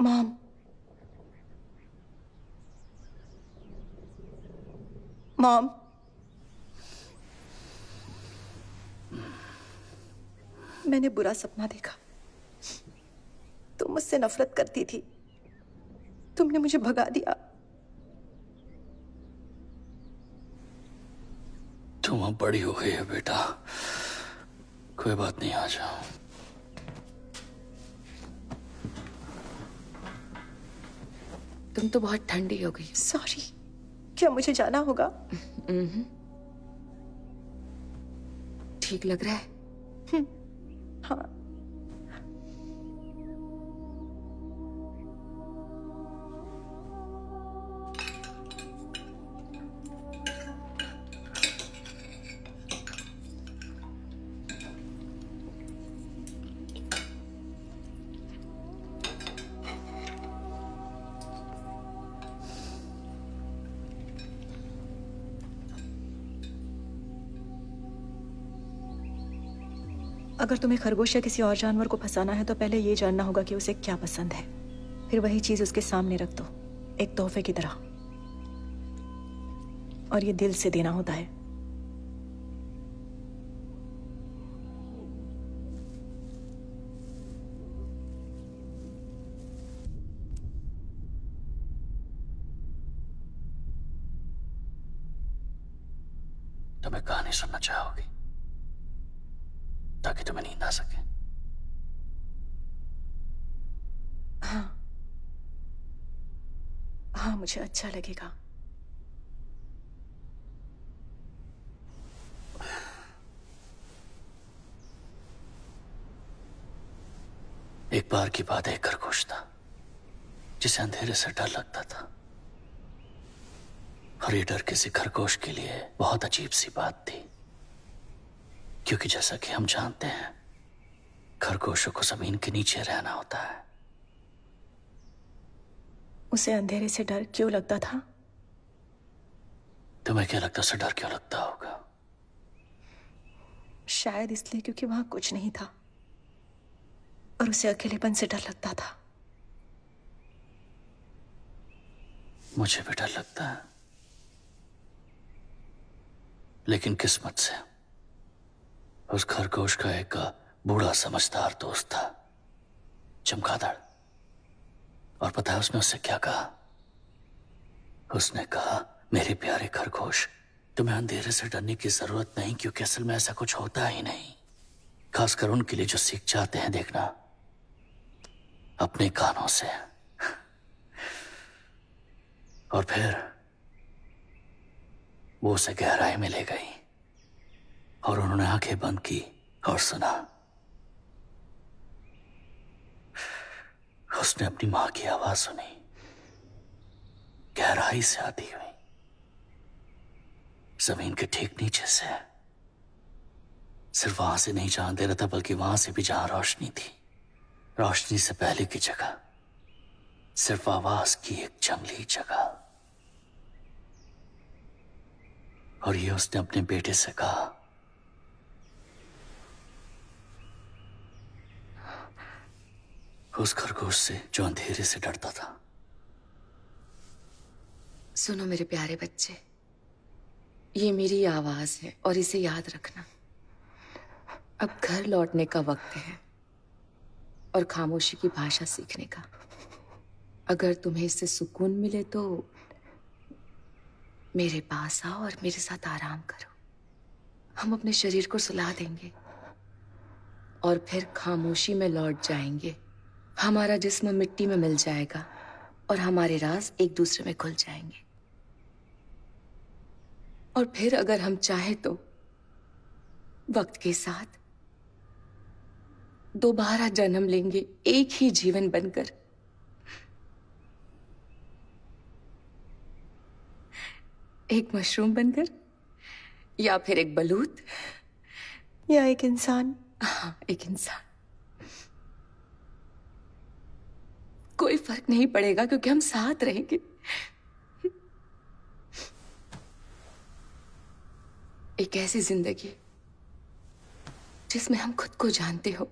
मॉम, मॉम, मैंने बुरा सपना देखा। तुम मुझसे नफरत करती थी, तुमने मुझे भगा दिया। तुम अब बड़ी हो गई है बेटा, कोई बात नहीं, आ जाओ। तुम तो बहुत ठंडी हो गई। सॉरी, क्या मुझे जाना होगा? ठीक लग रहा है? हाँ। अगर तुम्हें खरगोश या किसी और जानवर को फंसाना है तो पहले ये जानना होगा कि उसे क्या पसंद है, फिर वही चीज उसके सामने रख दो, एक तोहफे की तरह। और ये दिल से देना होता है। तुम्हें कहानी सुनना चाहोगी ताकि तुम्हें नींद आ सके? हाँ हाँ, मुझे अच्छा लगेगा। एक बार की बात है, एक खरगोश था जिसे अंधेरे से डर लगता था। और ये डर किसी खरगोश के लिए बहुत अजीब सी बात थी, क्योंकि जैसा कि हम जानते हैं खरगोशों को जमीन के नीचे रहना होता है। उसे अंधेरे से डर क्यों लगता था? तुम्हें क्या लगता उसे डर क्यों लगता होगा? शायद इसलिए क्योंकि वहां कुछ नहीं था और उसे अकेलेपन से डर लगता था। मुझे भी डर लगता है, लेकिन किस्मत से उस खरगोश का एक बूढ़ा समझदार दोस्त था, चमगादड़। और पता है उसने उससे क्या कहा? उसने कहा, मेरे प्यारे खरगोश, तुम्हें अंधेरे से डरने की जरूरत नहीं, क्योंकि असल में ऐसा कुछ होता ही नहीं। खासकर उनके लिए जो सीख जाते हैं, देखना अपने कानों से। और फिर वो उसे गहराई में ले गई और उन्होंने आंखें बंद की और सुना। उसने अपनी मां की आवाज सुनी, गहराई से आती हुई, जमीन के ठीक नीचे से। सिर्फ वहां से नहीं जहां अंधेरा था, बल्कि वहां से भी जहां रोशनी थी। रोशनी से पहले की जगह, सिर्फ आवाज की एक जंगली जगह। और ये उसने अपने बेटे से कहा। उस खरगोश से जो अंधेरे से डरता था। सुनो मेरे प्यारे बच्चे, ये मेरी आवाज है और इसे याद रखना। अब घर लौटने का वक्त है और खामोशी की भाषा सीखने का। अगर तुम्हें इससे सुकून मिले तो मेरे पास आओ और मेरे साथ आराम करो। हम अपने शरीर को सुला देंगे और फिर खामोशी में लौट जाएंगे। हमारा जिस्म मिट्टी में मिल जाएगा और हमारे राज एक दूसरे में खुल जाएंगे। और फिर अगर हम चाहें तो वक्त के साथ दोबारा जन्म लेंगे, एक ही जीवन बनकर। एक मशरूम बनकर, या फिर एक बलूत, या एक इंसान। हाँ, एक इंसान। कोई फर्क नहीं पड़ेगा क्योंकि हम साथ रहेंगे। एक ऐसी जिंदगी जिसमें हम खुद को जानते हो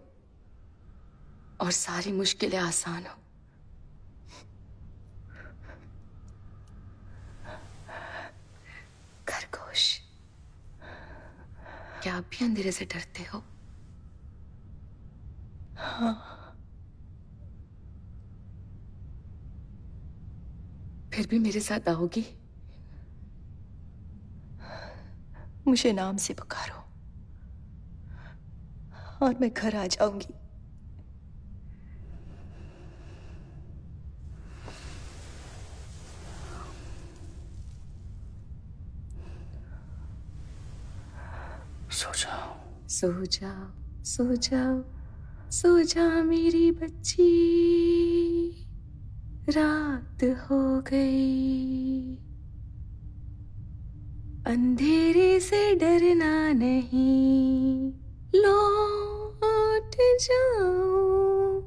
और सारी मुश्किलें आसान हो। खरगोश, क्या आप भी अंधेरे से डरते हो? हाँ। फिर भी मेरे साथ आओगी? मुझे नाम से पुकारो और मैं घर आ जाऊंगी। सो जाओ, सो जाओ, सो जाओ, सो जा मेरी बच्ची, रात हो गई। अंधेरे से डरना नहीं, लौट जाओ,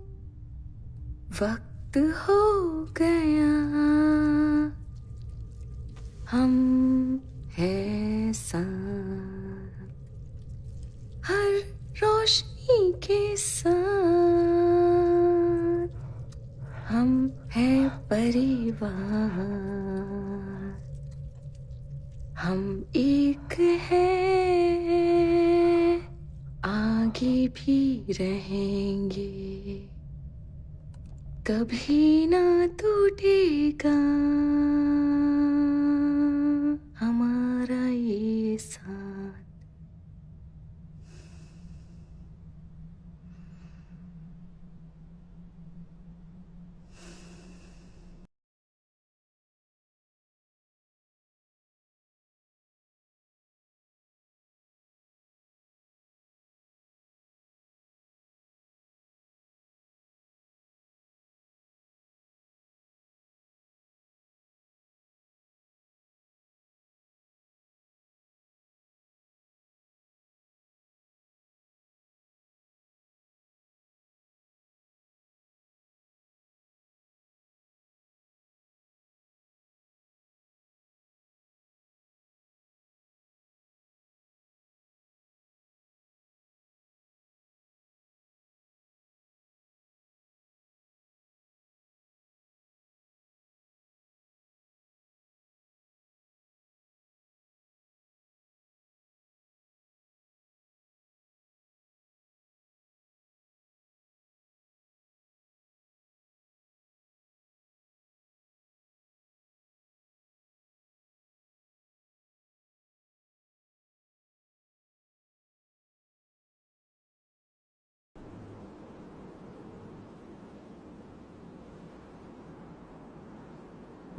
वक्त हो गया, हम हैं साथ। हर रोशनी के साथ हम हैं परिवार, हम एक हैं, आगे भी रहेंगे, कभी ना टूटेगा हमारा ये साथ।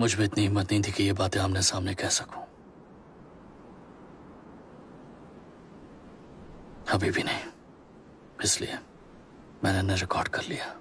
मुझ में इतनी हिम्मत नहीं थी कि ये बातें आमने सामने कह सकूं। अभी भी नहीं, इसलिए मैंने इन्हें रिकॉर्ड कर लिया।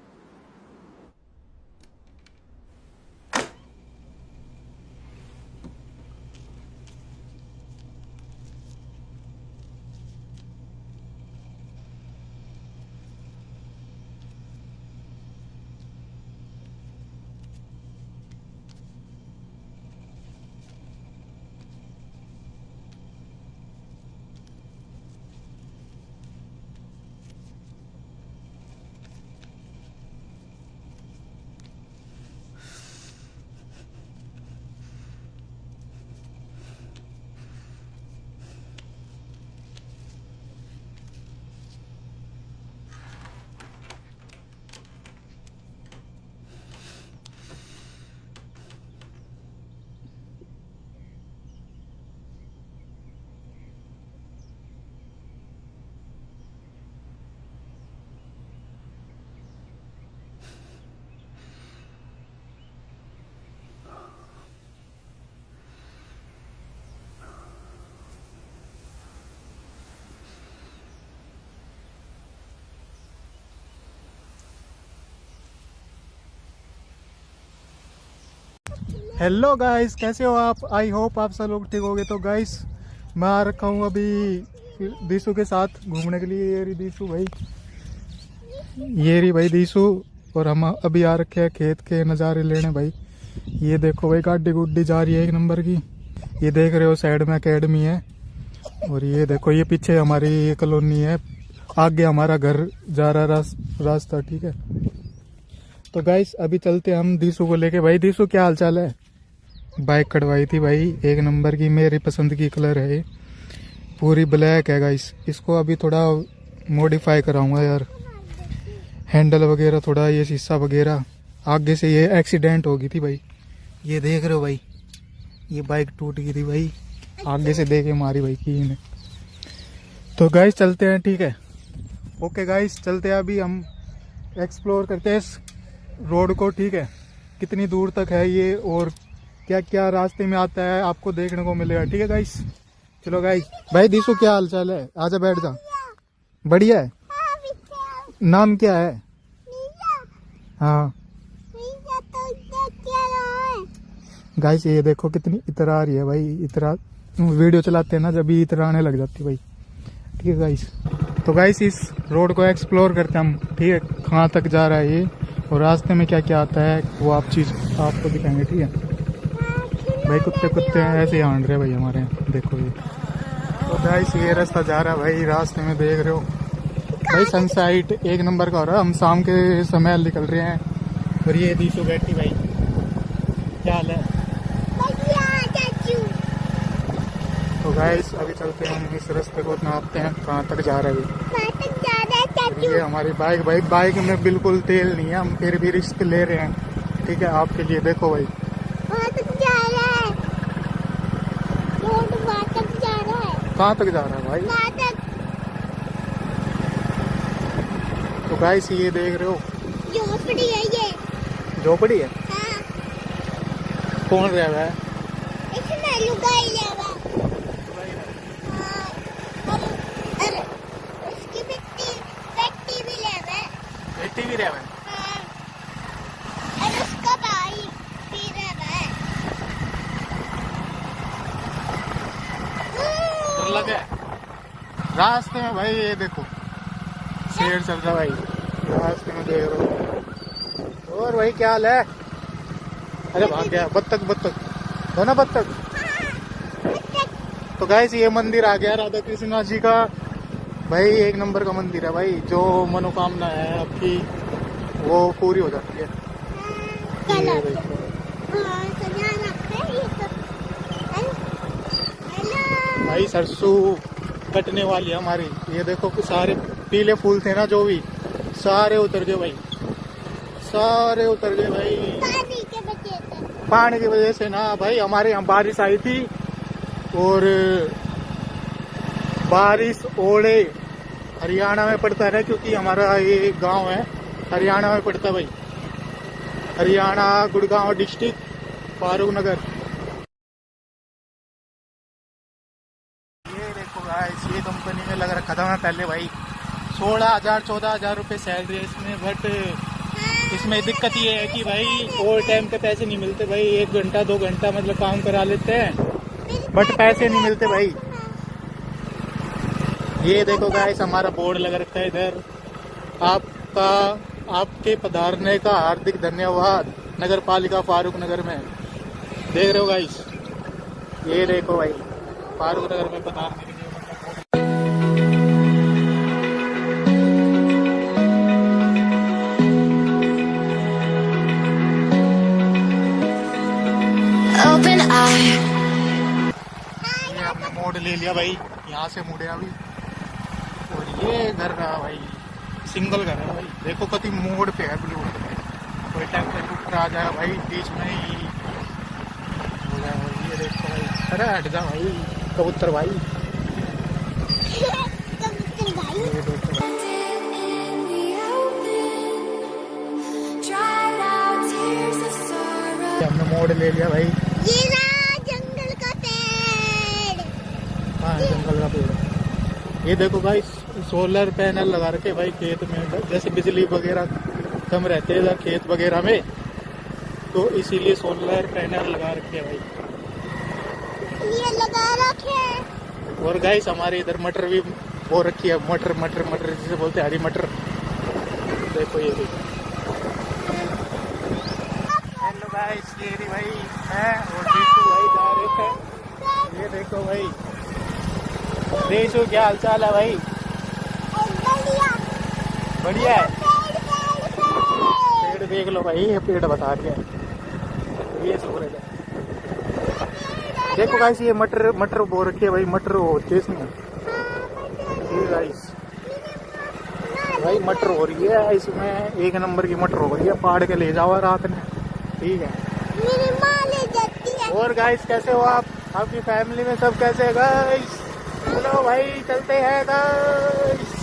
हेलो गाइस, कैसे हो आप? आई होप आप सब लोग ठीक होंगे। तो गाइस मैं आ रखा हूँ अभी दीसू के साथ घूमने के लिए। ये रही दीसू भाई, ये रही भाई दीसू। और हम अभी आ रखे हैं खेत के नज़ारे लेने भाई। ये देखो भाई, गाड़ी गुड्डी जा रही है एक नंबर की। ये देख रहे हो साइड में एकेडमी है, और ये देखो ये पीछे हमारी कॉलोनी है, आगे हमारा घर जा रहा रास्ता। ठीक है, तो गाइस अभी चलते हम दीसू को लेके। भाई दीसू क्या हाल चाल है? बाइक कटवाई थी भाई, एक नंबर की, मेरी पसंद की कलर है, पूरी ब्लैक है गाइस। इसको अभी थोड़ा मॉडिफाई कराऊंगा यार, हैंडल वगैरह थोड़ा, ये शीशा वगैरह। आगे से ये एक्सीडेंट हो गई थी भाई, ये देख रहे हो भाई, ये बाइक टूट गई थी भाई, आगे से देके मारी भाई की ने। तो गाइस चलते हैं, ठीक है? ओके गाइस चलते हैं, अभी हम एक्सप्लोर करते हैं इस रोड को। ठीक है, कितनी दूर तक है ये और क्या क्या रास्ते में आता है आपको देखने को मिलेगा। ठीक है गाइस, चलो गाइस। भाई दीसू क्या हाल चाल है? आजा बैठ जा। बढ़िया है। नाम क्या है? हाँ गाइस, ये देखो कितनी इतर आ रही है भाई। इतरा वीडियो चलाते हैं ना, जब भी इतर आने लग जाती है भाई। ठीक है गाइस, तो गाइस इस रोड को एक्सप्लोर करते हैं हम। ठीक है, कहाँ तक जा रहा है ये और रास्ते में क्या क्या आता है वो आप चीज आपको दिखाएंगे। ठीक है भाई, कुत्ते ऐसे ही हांड रहे भाई हमारे यहाँ, देखो ये। तो गाइस ये रास्ता जा रहा है भाई, रास्ते में देख रहे हो भाई सनसाइट एक नंबर का हो रहा है। हम शाम के समय निकल रहे हैं और ये दीसू बैठी भाई, क्या हाल है? तो गाइस अभी चलते हैं हम इस रास्ते को नापते हैं कहाँ तक जा रहे हैं। ये हमारी बाइक में बिल्कुल तेल नहीं है, हम फिर भी रिस्क ले रहे हैं। ठीक है आपके लिए। देखो भाई कहाँ तक जा रहा है भाई? तो गाइस ये देख रहे हो झोपड़ी है ये। झोपड़ी है? हाँ। कौन रह रहा है? इसमें लुगाई ले रहा है। हाँ। और उसकी बेटी भी ले रहा है। बेटी भी रह रहा है? हाँ। और उसका भाई भी रह रहा है। डर लगे रास्ते में भाई। ये देखो शेर चल रहा भाई रास्ते में, देख रहे हो। और भाई क्या हाल है? अरे भाग गया। बत्तख हो ना बत्तख। तो गाइस ये मंदिर आ गया राधा कृष्णा जी का भाई। एक नंबर का मंदिर है भाई। जो मनोकामना है आपकी वो पूरी हो जाती है। ये देखो भाई सरसों कटने वाली है हमारी। ये देखो कि सारे पीले फूल थे ना जो भी सारे उतर गए भाई, सारे उतर गए भाई। पानी की वजह से ना भाई। हमारे यहाँ बारिश आई थी और बारिश ओले हरियाणा में पड़ता है क्योंकि हमारा ये गांव है हरियाणा में पड़ता है भाई। हरियाणा गुड़गांव डिस्ट्रिक्ट फारूक नगर। ये देखो गाइस ये कंपनी में लग रखा था मैं पहले भाई। 16,000-14,000 रुपये सैलरी है इसमें। बट इसमें दिक्कत ये है कि भाई ओवर टाइम के पैसे नहीं मिलते भाई। 1 घंटा 2 घंटा मतलब काम करा लेते हैं बट पैसे नहीं मिलते भाई। ये देखो गाइस हमारा बोर्ड लगा रखा है इधर। आपके पधारने का हार्दिक धन्यवाद नगर पालिका फारूक नगर में। देख रहे हो गाइस ये देखो भाई फारूक नगर में पधारने के लिए। Open eye. ये हमने मोड़ ले लिया भाई, यहाँ से मुड़े अभी। और ये घर रहा भाई सिंगल घर है भाई। देखो कति मोड़ पे है बिल्कुल। कोई टाइम पे टूट आ जाएगा भाई बीच में ही हो जाएगा भाई। ये देखो भाई अरे हट जा भाई कबूतर भाई। ये देखो हमने मोड़ ले लिया भाई। ये रहा जंगल का पेड़। हाँ जंगल का पेड़। ये देखो भाई सोलर पैनल लगा रखे भाई खेत में। जैसे बिजली वगैरह कम रहते हैं खेत वगैरह में तो इसीलिए सोलर पैनल लगा रखे भाई। ये लगा रखे। और गाइस हमारे इधर मटर भी वो रखी है। मटर जिसे बोलते हैं हरी मटर। देखो ये देखो। हेलो गाइस ये रही भाई मैं और देशु भाई जा रहे थे। ये देखो भाई देशु क्या हाल चाल है भाई? बढ़िया है। पेड़ देख लो भाई ये पेड़ बता रहे हैं। ये सब देखो गाइस ये मटर बो रखी है भाई। मटर होती है इसमें। ये गाइस भाई मटर हो रही है इसमें। एक नंबर की मटर हो रही है। पाड़ के ले जाओ रात में। ठीक है। मेरी माँ ले जाती है। और गाइस कैसे हो आप? आपकी फैमिली में सब कैसे है गाइस? चलो भाई चलते हैं गाइस।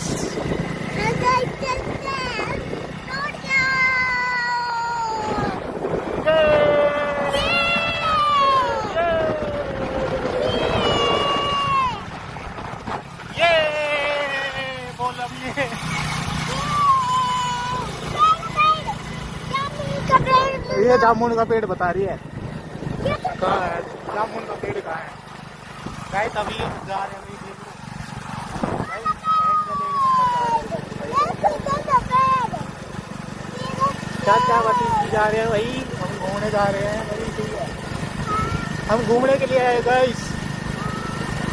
ये जामुन का पेड़ बता रही है। कहाँ है जामुन का पेड़? कहाँ है गाइस? अभी हम जा रहे हैं। चाचा भतीजी जा रहे हैं भाई। हम घूमने जा रहे हैं भाई। ठीक है हम घूमने के लिए आए गाइस।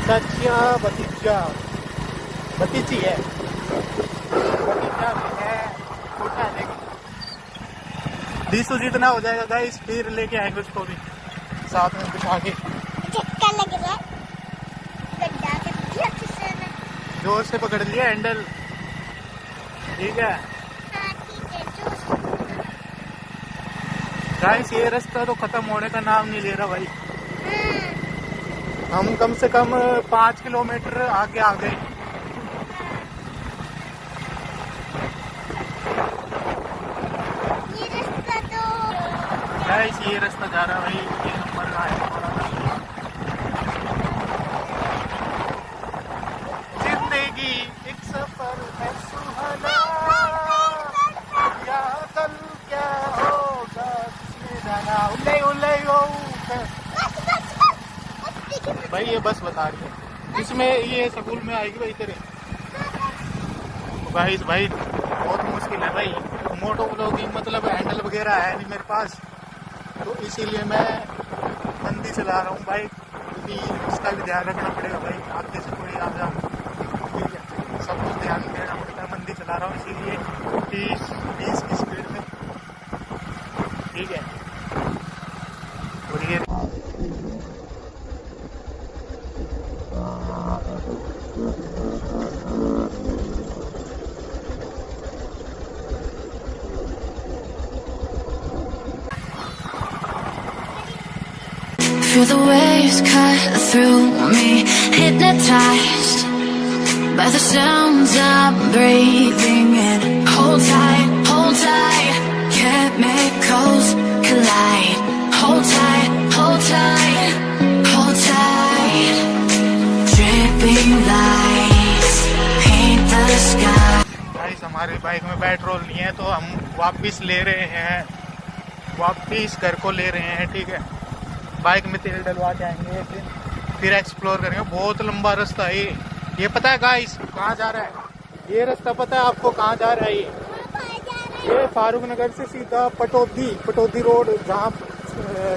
चाचा भतीजा भतीजी है। क्या है छोटा है लेकिन 200 जितना हो जाएगा गाइस, फिर लेके आएंगे उसको भी साथ में बिठा के। झटका लग रहा है, गड्ढा कर दिया किसी ने। जोर से पकड़ लिया हैंडल, ठीक है हाँ ठीक है, जोर से। गाइस ये रास्ता तो खत्म होने का नाम नहीं ले रहा भाई। हम कम से कम 5 किलोमीटर आगे आ गए। ये रास्ता तो गाइस ये रास्ता जा रहा है भाई, ये नंबर का है हमारा रास्ता। जिंदगी एक सफर है सुहाना, या कल क्या होगा किसने जाना। उल्ले उल्ले ओ भाई ये बस बता रही है, इसमें ये स्कूल में आएगी भाई तेरे। तो गाइस भाई बहुत मुश्किल है भाई, मोटो ब्लॉगिंग मतलब हैंडल वगैरह है नहीं मेरे पास, तो इसीलिए मैं मंदी चला रहा हूँ बाइक, क्योंकि उसका भी ध्यान रखना पड़ेगा भाई, आगे से कोई आ जाओ, ठीक है सब कुछ ध्यान देना पड़ता है। मंदी चला रहा हूँ इसीलिए 30-20 की स्पीड में, ठीक है। और ये Feel the waves cut through me, hypnotized by the sounds I'm breathing in. Hold tight, chemicals collide. Hold tight, hold tight, hold tight. Dripping lights paint the sky. Guys हमारी बाइक में petrol नहीं है, तो हम वापस ले रहे हैं, वापस घर को ले रहे हैं, ठीक है। बाइक में तेल डलवा के आएंगे, फिर एक्सप्लोर करेंगे। बहुत लंबा रास्ता है ये पता है गाइस कहाँ जा रहा है? ये रास्ता पता है आपको कहाँ जा रहा है? ये फारूक नगर से सीधा पटौदी रोड, जहाँ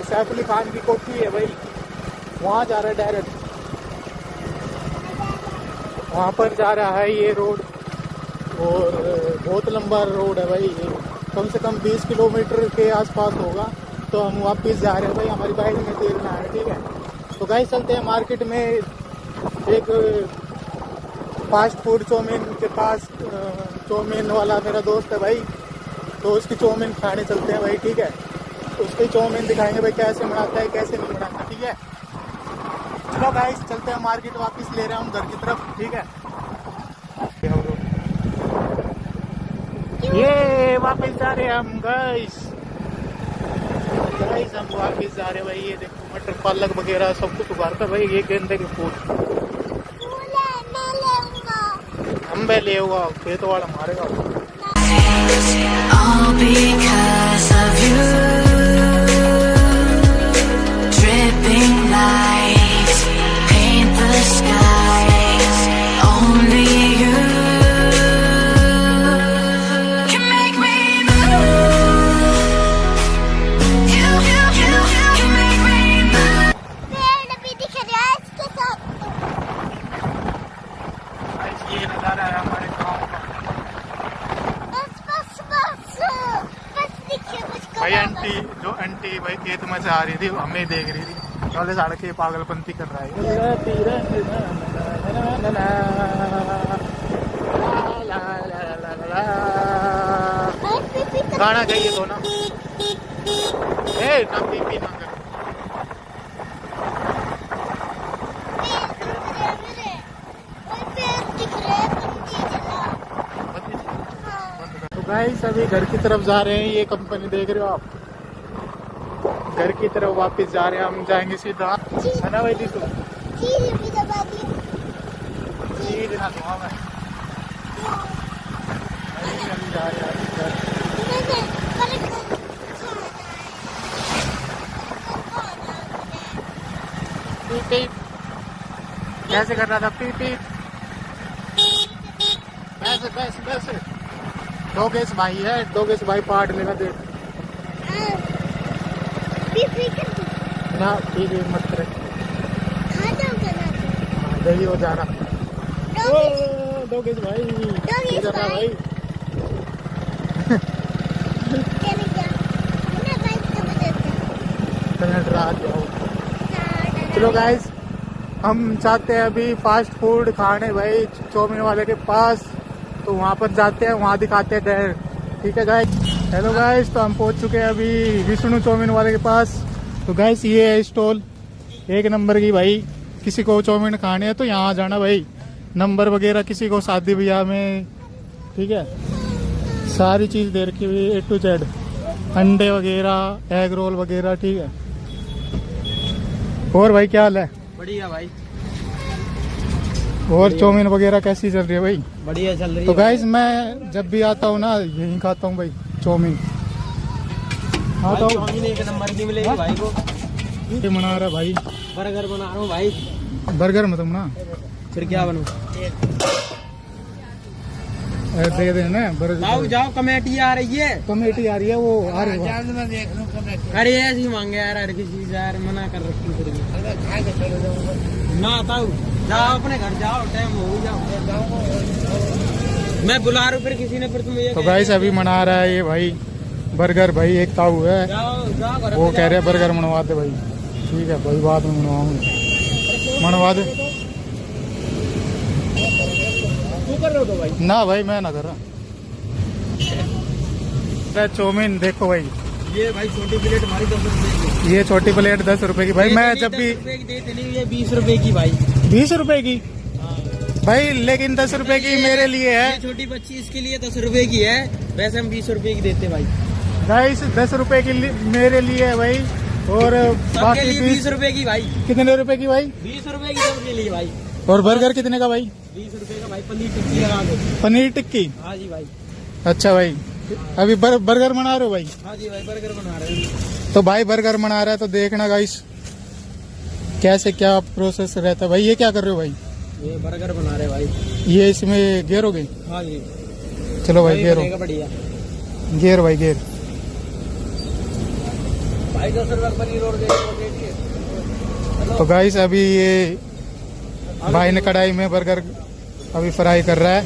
सैफ अली खान की कोठी है भाई, वहाँ जा रहा है डायरेक्ट, वहाँ पर जा रहा है ये रोड। और बहुत लंबा रोड है भाई, कम से कम 20 किलोमीटर के आसपास होगा। तो हम वापस जा रहे हैं भाई, हमारी बाइक में तेल ना है, ठीक है। तो गाइस चलते हैं मार्केट में, एक फास्ट फूड चाउमीन के पास, चाउमीन वाला मेरा दोस्त है भाई, तो उसकी चाउमीन खाने चलते हैं भाई, ठीक है। उसकी चाउमीन दिखाएंगे भाई कैसे बनाता है कैसे नहीं बनाता, ठीक है। चलो गाइस चलते हैं मार्केट, वापस ले रहे हैं हम घर की तरफ, ठीक है। ये वापस जा रहे हैं हम गाइस, हम वापस जा रहे हैं भाई। ये देखो मटर पालक वगैरह सब कुछ उगाता भाई, ये गेंदे के फूल हम भी ले होगा, खेत वाला मारेगा। All because of you. Dripping lights paint the skies. Only you can make me move. You can make me move. पेड़ भी दिख रहा है इसके साथ। ये नजारा है हमारे गाँव का भाई। आंटी भाई खेत में से आ रही थी, हमें देख रही थी, वाले साड़ के पागलपंती कर रहा है। गाना गाइए तो ना, ना पी ना कर। तो गाइस अभी घर की तरफ जा रहे हैं, ये कंपनी देख रहे हो आप, घर की तरफ वापस जा रहे हैं हम, जाएंगे सीधा है ना भाई दीसू? सीधा धुआं में जा रहे हैं घर। पीप कैसे कर रहा था? पीप वैसे डोगेश भाई है, डोगेश भाई पार्ट लेना दे ना, ठीक है मत करे गई हो जाना। डोगेश भाई भाई कहीं डरा के आओ। चलो गाइस, हम चाहते हैं अभी फास्ट फूड खाने भाई चाउमीन वाले के पास, तो वहाँ पर जाते हैं, वहाँ दिखाते हैं घर। ठीक है गाइस। हेलो गाइस, तो हम पहुँच चुके हैं अभी विष्णु चाउमीन वाले के पास। तो गाइस ये है स्टॉल, एक नंबर की भाई। किसी को चाउमीन खाने है तो यहाँ जाना भाई। नंबर वगैरह किसी को शादी ब्याह में, ठीक है, सारी चीज़ दे रखी हुई A to Z, अंडे वगैरह, एग रोल वगैरह, ठीक है। और भाई क्या हाल है? बढ़िया भाई, और चाउमीन वगैरह कैसी चल रही है भाई? बढ़िया चल रही तो है। गाइस मैं जब भी आता हूँ ना यहीं खाता हूँ भाई चाउमीन। हाँ तो चाउमीन एक नंबर की मिलेगी भाई को। ये बना रहा भाई, बर्गर बना रहा हूँ भाई। बर्गर में तुम ना फिर क्या बनूं? दे देना बर्गर। जाओ जाओ, कमेटी आ रही है। कमेटी आ रही है, वो आ रही है। अरे ऐसी मांगे यार, हर किसी से यार मना कर रखी फिर भी। ना ताऊ, जाओ अपने घर जाओ, टाइम हो ही जाओ। मैं बुला रहा हूँ फिर किसी ने, फिर तुम ये तो गाइस अभी मना रहा है ये भाई बर्गर भाई। एक ताऊ है, जाओ जाओ घर वो पे कह रहे जाओ। बर्गर मनवा दे भाई। ठीक है भाई, बाद में मनवाऊंगा, मनवा दे। तू कर रहे हो तो भाई? ना भाई मैं ना कर रहा। चाउमीन देखो भाई, ये भाई छोटी प्लेट हमारी 10 रुपए की। ये छोटी प्लेट 10 रुपए की भाई। मैं जब भी 10 रुपए की देते नहीं, ये 20 रुपए की भाई। 20 रुपए की भाई, लेकिन 10 रुपए की मेरे लिए ये है छोटी बच्ची, इसके लिए 10 रुपए की है। वैसे हम 20 रुपए की देते भाई। गाइस। 10 रुपए की मेरे लिए है भाई, और सबके बाकी लिए 20 रुपए की भाई। कितने रुपए की भाई? 20 रुपए की सबके लिए भाई। और बर्गर कितने का भाई? 20 रुपए का भाई। पनीर टिक्की लगा दो। पनीर टिक्की। हाँ जी भाई। अच्छा भाई, अभी बर्गर बना रहे हो भाई? हाँ जी भाई, बर्गर बना रहे हैं। तो भाई बर्गर बना रहा है, तो देखना गाइस कैसे क्या प्रोसेस रहता है भाई। ये क्या कर रहे हो भाई? ये बर्गर बना रहे हैं भाई। ये इसमें गेरोगे? हाँ जी। चलो भाई वही गेरो, बनेगा बढ़िया गेर भाई गेर। भाई। 10 रुपए का पनीर और देखिए। तो गाइस अभी ये भाई ने कढ़ाई में बर्गर अभी फ्राई कर रहा है,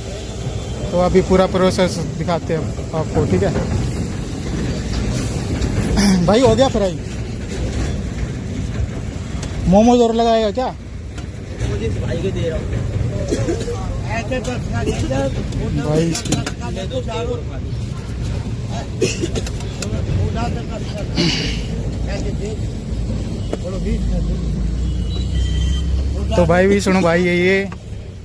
तो अभी पूरा प्रोसेस दिखाते हैं आपको। ठीक है भाई, हो गया फ्राई। मोमोज और लगाएगा क्या? मुझे इस भाई को दे रहा हूँ। भाई ले दो चार और खा ली। तो भाई भी सुनो भाई, ये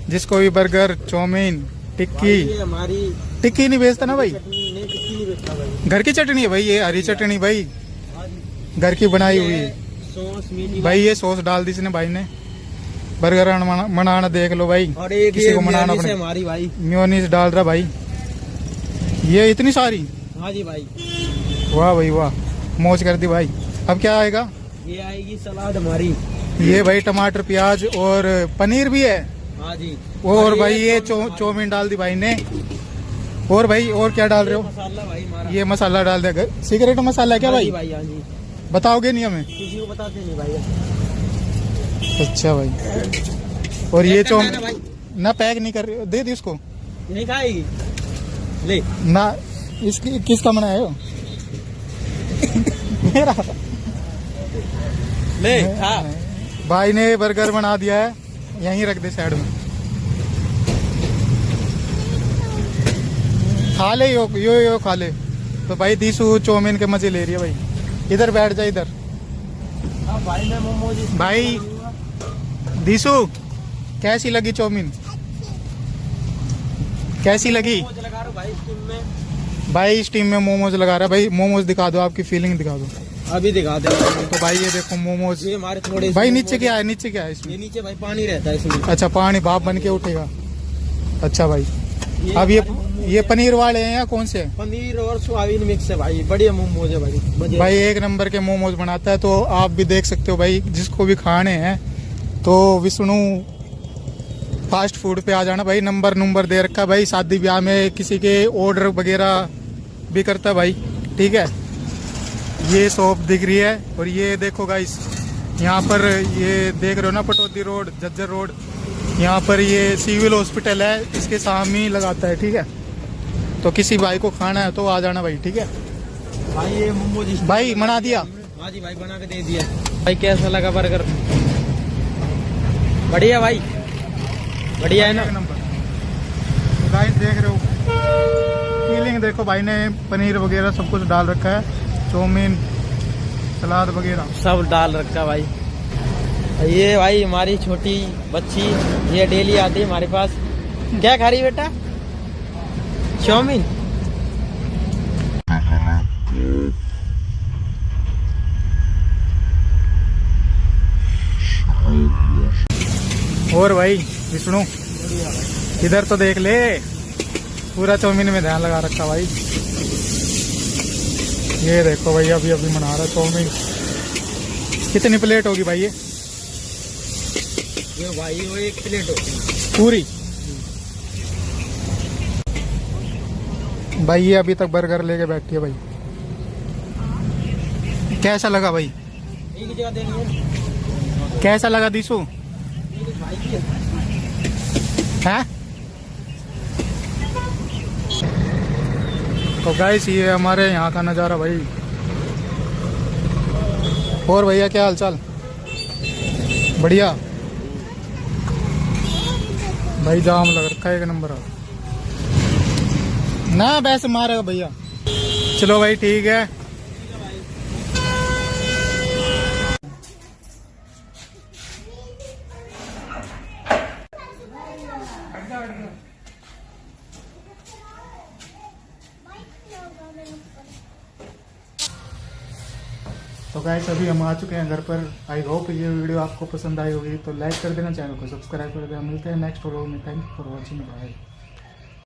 जिसको भी बर्गर, चाउमीन, टिक्की, ये हमारी टिक्की नहीं बेचता ना भाई, चटनी नहीं, टिक्की नहीं बेचता भाई। घर की चटनी है भाई, ये हरी चटनी भाई, हाँ जी। घर की बनाई हुई है सॉस मीठी भाई। ये सॉस डाल दी इसने भाई ने। बर्गर बनाना देख लो भाई, और एक किसी ये को मनाना मेयोनीज है पड़े। हमारी भाई। मेयोनीज डाल रहा भाई, ये इतनी सारी। हाँ जी भाई। वाह भाई वाह, मौज कर दी भाई। अब क्या आएगा? ये आएगी सलाद हमारी। ये भाई टमाटर, प्याज और पनीर भी है। हाँ जी। और भाई ये चाउमीन डाल दी भाई ने। और भाई और क्या डाल रहे हो? मसाला भाई हमारा। ये मसाला डाल देगा, सिगरेट मसाला है क्या हाँ जी भाई? भाई। हाँ जी। बताओगे नहीं हमें? किसी को बताते नहीं भाई। अच्छा भाई। और ये पैक करना है ना चाउमीन भाई? ना पैक नहीं कर रहे, दे दी उसको नहीं खाएगी ले। ना। इसकी किसका बनाया हो? मेरा ले खा। भाई ने बर्गर बना दिया है, यहीं रख दे साइड में। खा ले यो खा ले। तो भाई दीसू चाउमीन के मजे ले रही है भाई। इधर बैठ जा इधर। अब भाई मैं मोमोज भाई दीसू कैसी लगी चाउमीन? कैसी लगी? मोमोज लगा रहा हूँ भाई स्टीम में। भाई स्टीम में मोमोज लगा रहा है भाई। मोमोज दिखा दो, आपकी फीलिंग दिखा दो। अभी दिखा दे। तो भाई ये देखो मोमोज। ये हमारे थोड़े भाई नीचे क्या है? नीचे क्या है ये इसमें? नीचे भाई पानी रहता है इसमें। अच्छा, पानी भाप बन के उठेगा। अच्छा भाई, अब हमारे ये मोमोज पनीर वाले हैं या कौन से हैं? पनीर और सोयाबीन मिक्स है भाई। बढ़िया मोमोज है भाई। मजे। भाई एक नंबर के मोमोज बनाता है, तो आप भी देख सकते हो भाई। जिसको भी खाने हैं तो विष्णु फास्ट फूड पे आ जाना भाई। नंबर दे रखा भाई। शादी ब्याह में किसी के ऑर्डर वगैरह भी करता है भाई। ठीक है, ये शॉप दिख रही है। और ये देखो गाइस, यहाँ पर ये देख रहे हो ना, पटौदी रोड, झज्जर रोड, यहाँ पर ये सिविल हॉस्पिटल है, इसके सामने ही लगाता है। ठीक है, तो किसी भाई को खाना है तो आ जाना भाई। ठीक है भाई ये मोमोज भाई, मना दिया। हाँ जी भाई बना के दे दिया भाई। कैसा लगा बर्गर? बढ़िया भाई, बढ़िया है ना? नंबर। तो गाइस देख रहे हो फीलिंग, देखो भाई ने पनीर वगैरह सब कुछ डाल रखा है, चाउमीन सलाद वगैरह सब डाल रखा भाई। ये भाई हमारी छोटी बच्ची, ये डेली आती है हमारे पास। क्या खा रही बेटा? चाउमीन। और भाई विष्णु इधर तो देख ले, पूरा चाउमीन में ध्यान लगा रखा भाई। ये देखो भाई अभी अभी बना रहा चाउमीन। कितनी प्लेट होगी भाई ये भाई वो 1 प्लेट होती पूरी? भाई ये अभी तक बर्गर लेके बैठी है भाई। कैसा लगा भाई? एक जगह देनी है। कैसा लगा दिशु? हैं? तो गाइस ये हमारे यहाँ का नज़ारा भाई। और भैया क्या हाल चाल? बढ़िया भाई, जाम लग रखा है 1 नंबर ना, वैसे मारेगा भैया। चलो भाई ठीक है। तो गाइस अभी हम आ चुके हैं घर पर। आई होप ये वीडियो आपको पसंद आई होगी, तो लाइक कर देना, चैनल को सब्सक्राइब कर देना। मिलते हैं नेक्स्ट व्लॉग में। Thank you for watching. Bye.